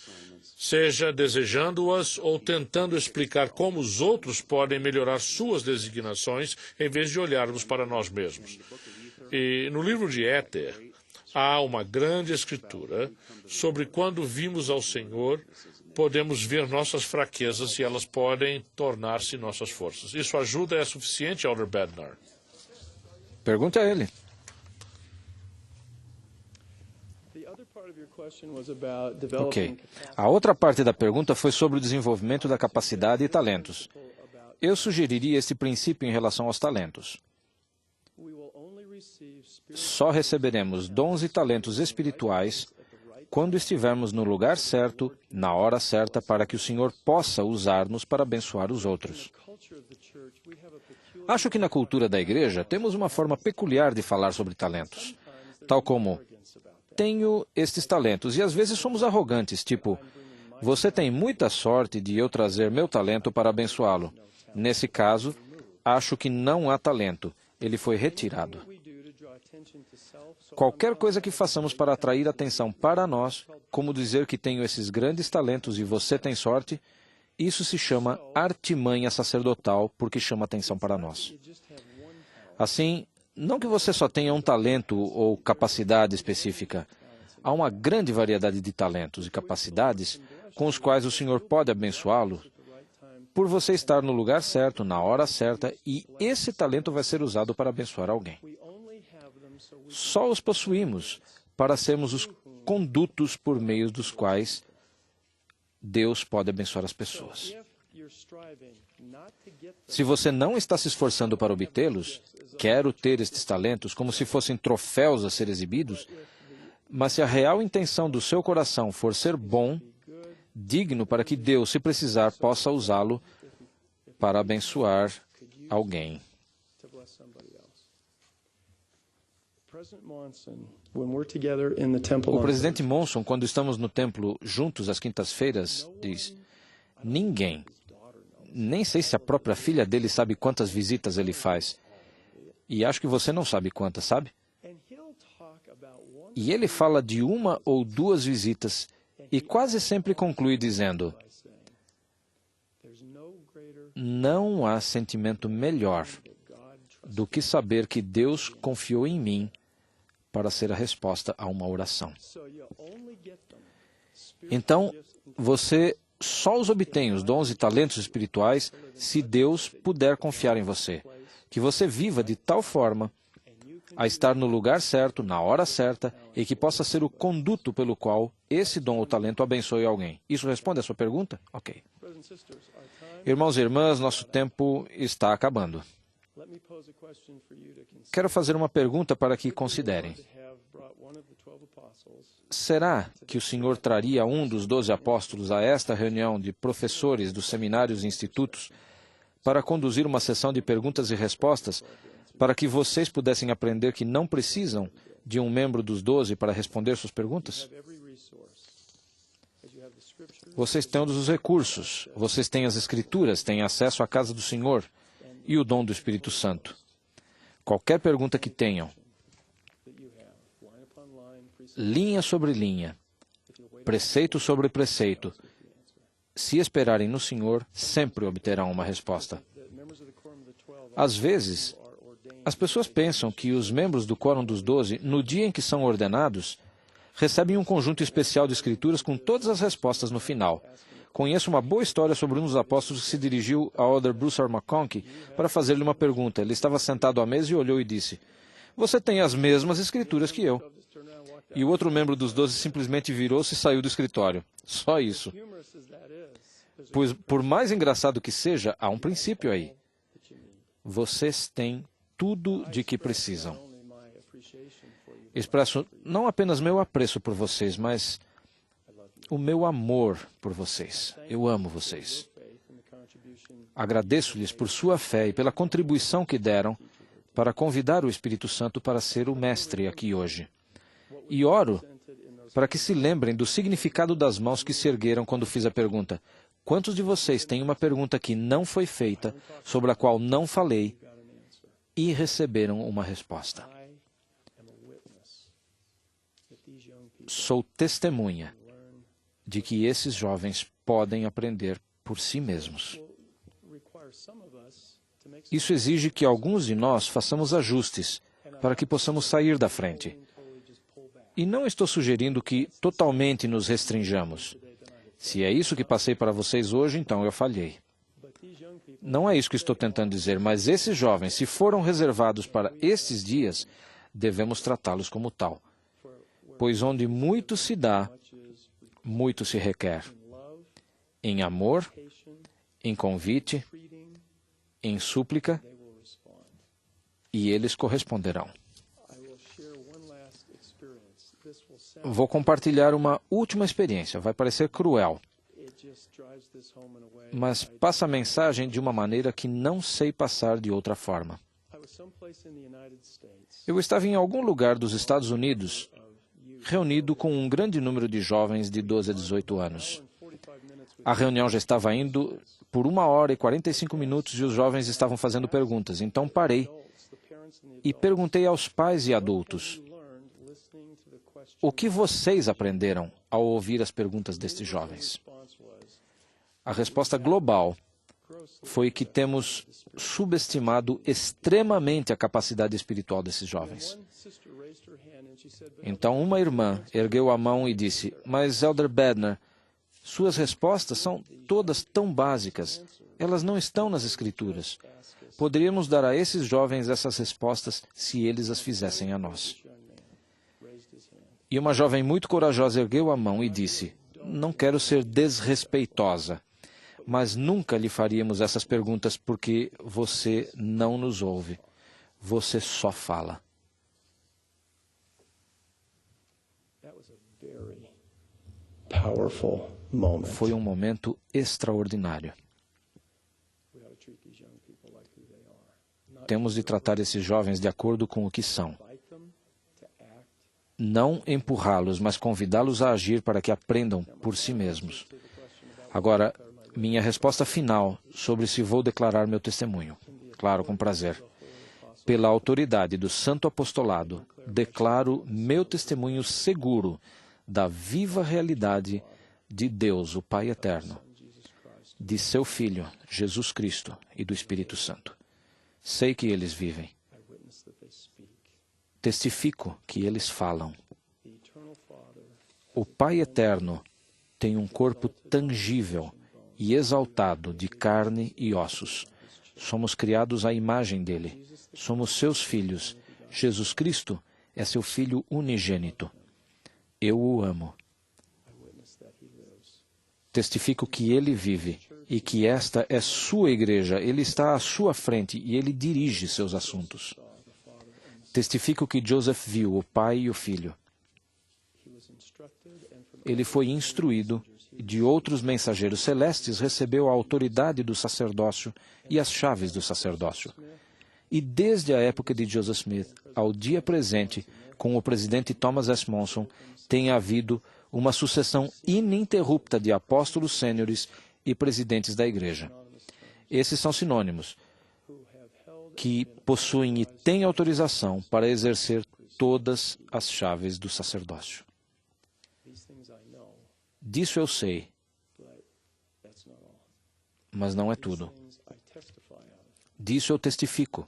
seja desejando-as ou tentando explicar como os outros podem melhorar suas designações, em vez de olharmos para nós mesmos. E no livro de Éter, há uma grande escritura sobre quando vimos ao Senhor, podemos ver nossas fraquezas e elas podem tornar-se nossas forças. Isso ajuda, é suficiente, Elder Bednar? Pergunte a ele. Ok. A outra parte da pergunta foi sobre o desenvolvimento da capacidade e talentos. Eu sugeriria esse princípio em relação aos talentos. Só receberemos dons e talentos espirituais quando estivermos no lugar certo, na hora certa, para que o Senhor possa usar-nos para abençoar os outros. Acho que na cultura da igreja temos uma forma peculiar de falar sobre talentos, tal como: tenho estes talentos, e às vezes somos arrogantes, tipo: você tem muita sorte de eu trazer meu talento para abençoá-lo. Nesse caso, acho que não há talento, ele foi retirado. Qualquer coisa que façamos para atrair atenção para nós, como dizer que tenho esses grandes talentos e você tem sorte, isso se chama artimanha sacerdotal, porque chama atenção para nós. Assim, não que você só tenha um talento ou capacidade específica. Há uma grande variedade de talentos e capacidades com os quais o Senhor pode abençoá-lo por você estar no lugar certo, na hora certa, e esse talento vai ser usado para abençoar alguém. Só os possuímos para sermos os condutos por meio dos quais Deus pode abençoar as pessoas. Se você não está se esforçando para obtê-los, quero ter estes talentos como se fossem troféus a ser exibidos, mas se a real intenção do seu coração for ser bom, digno para que Deus, se precisar, possa usá-lo para abençoar alguém. O presidente Monson, quando estamos no templo juntos às quintas-feiras, diz: ninguém, nem sei se a própria filha dele sabe quantas visitas ele faz. E acho que você não sabe quantas, sabe? E ele fala de uma ou duas visitas e quase sempre conclui dizendo: não há sentimento melhor do que saber que Deus confiou em mim para ser a resposta a uma oração. Então, você só os obtém, os dons e talentos espirituais, se Deus puder confiar em você. Que você viva de tal forma a estar no lugar certo, na hora certa, e que possa ser o conduto pelo qual esse dom ou talento abençoe alguém. Isso responde à sua pergunta? Ok. Irmãos e irmãs, nosso tempo está acabando. Quero fazer uma pergunta para que considerem. Será que o Senhor traria um dos 12 apóstolos a esta reunião de professores dos seminários e institutos para conduzir uma sessão de perguntas e respostas, para que vocês pudessem aprender que não precisam de um membro dos 12 para responder suas perguntas? Vocês têm todos os recursos, vocês têm as Escrituras, têm acesso à casa do Senhor e o dom do Espírito Santo. Qualquer pergunta que tenham, linha sobre linha, preceito sobre preceito, se esperarem no Senhor, sempre obterão uma resposta. Às vezes, as pessoas pensam que os membros do Quórum dos 12, no dia em que são ordenados, recebem um conjunto especial de escrituras com todas as respostas no final. Conheço uma boa história sobre um dos apóstolos que se dirigiu ao Elder Bruce R. McConkie para fazer-lhe uma pergunta. Ele estava sentado à mesa e olhou e disse: "Você tem as mesmas escrituras que eu." E o outro membro dos 12 simplesmente virou-se e saiu do escritório. Só isso. Pois, por mais engraçado que seja, há um princípio aí. Vocês têm tudo de que precisam. Expresso não apenas meu apreço por vocês, mas o meu amor por vocês. Eu amo vocês. Agradeço-lhes por sua fé e pela contribuição que deram para convidar o Espírito Santo para ser o mestre aqui hoje. E oro para que se lembrem do significado das mãos que se ergueram quando fiz a pergunta: quantos de vocês têm uma pergunta que não foi feita, sobre a qual não falei, e receberam uma resposta? Sou testemunha de que esses jovens podem aprender por si mesmos. Isso exige que alguns de nós façamos ajustes para que possamos sair da frente. E não estou sugerindo que totalmente nos restringamos. Se é isso que passei para vocês hoje, então eu falhei. Não é isso que estou tentando dizer, mas esses jovens, se foram reservados para estes dias, devemos tratá-los como tal. Pois onde muito se dá, muito se requer. Em amor, em convite, em súplica, e eles corresponderão. Vou compartilhar uma última experiência. Vai parecer cruel, mas passa a mensagem de uma maneira que não sei passar de outra forma. Eu estava em algum lugar dos Estados Unidos, reunido com um grande número de jovens de 12 a 18 anos. A reunião já estava indo por 1 hora e 45 minutos e os jovens estavam fazendo perguntas. Então parei e perguntei aos pais e adultos: o que vocês aprenderam ao ouvir as perguntas destes jovens? A resposta global foi que temos subestimado extremamente a capacidade espiritual desses jovens. Então, uma irmã ergueu a mão e disse: "Mas, Elder Bednar, suas respostas são todas tão básicas. Elas não estão nas Escrituras. Poderíamos dar a esses jovens essas respostas se eles as fizessem a nós." E uma jovem muito corajosa ergueu a mão e disse: "Não quero ser desrespeitosa, mas nunca lhe faríamos essas perguntas porque você não nos ouve. Você só fala." Foi um momento extraordinário. Temos de tratar esses jovens de acordo com o que são. Não empurrá-los, mas convidá-los a agir para que aprendam por si mesmos. Agora, minha resposta final sobre se vou declarar meu testemunho. Claro, com prazer. Pela autoridade do Santo Apostolado, declaro meu testemunho seguro da viva realidade de Deus, o Pai Eterno, de seu Filho, Jesus Cristo, e do Espírito Santo. Sei que eles vivem. Testifico que eles falam. O Pai Eterno tem um corpo tangível e exaltado de carne e ossos. Somos criados à imagem dele. Somos seus filhos. Jesus Cristo é seu Filho unigênito. Eu o amo. Testifico que ele vive e que esta é sua igreja. Ele está à sua frente e ele dirige seus assuntos. Testifico que Joseph viu o Pai e o Filho. Ele foi instruído e de outros mensageiros celestes recebeu a autoridade do sacerdócio e as chaves do sacerdócio. E desde a época de Joseph Smith ao dia presente, com o presidente Thomas S. Monson, tem havido uma sucessão ininterrupta de apóstolos sêniores e presidentes da igreja. Esses são sinônimos que possuem e têm autorização para exercer todas as chaves do sacerdócio. Disso eu sei, mas não é tudo. Disso eu testifico,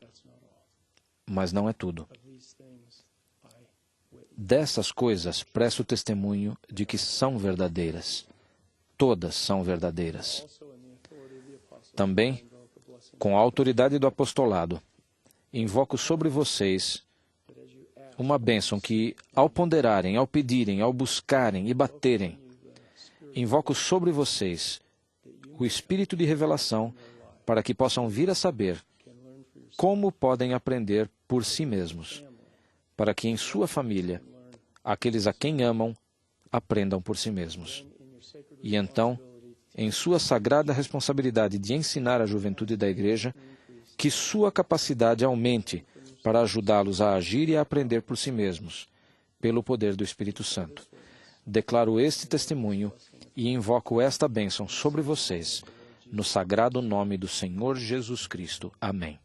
mas não é tudo. Dessas coisas presto testemunho de que são verdadeiras. Todas são verdadeiras. Também, com a autoridade do apostolado, invoco sobre vocês uma bênção que, ao ponderarem, ao pedirem, ao buscarem e baterem, invoco sobre vocês o espírito de revelação para que possam vir a saber como podem aprender por si mesmos, para que em sua família, aqueles a quem amam, aprendam por si mesmos. E então, em sua sagrada responsabilidade de ensinar a juventude da igreja, que sua capacidade aumente para ajudá-los a agir e a aprender por si mesmos, pelo poder do Espírito Santo. Declaro este testemunho e invoco esta bênção sobre vocês, no sagrado nome do Senhor Jesus Cristo. Amém.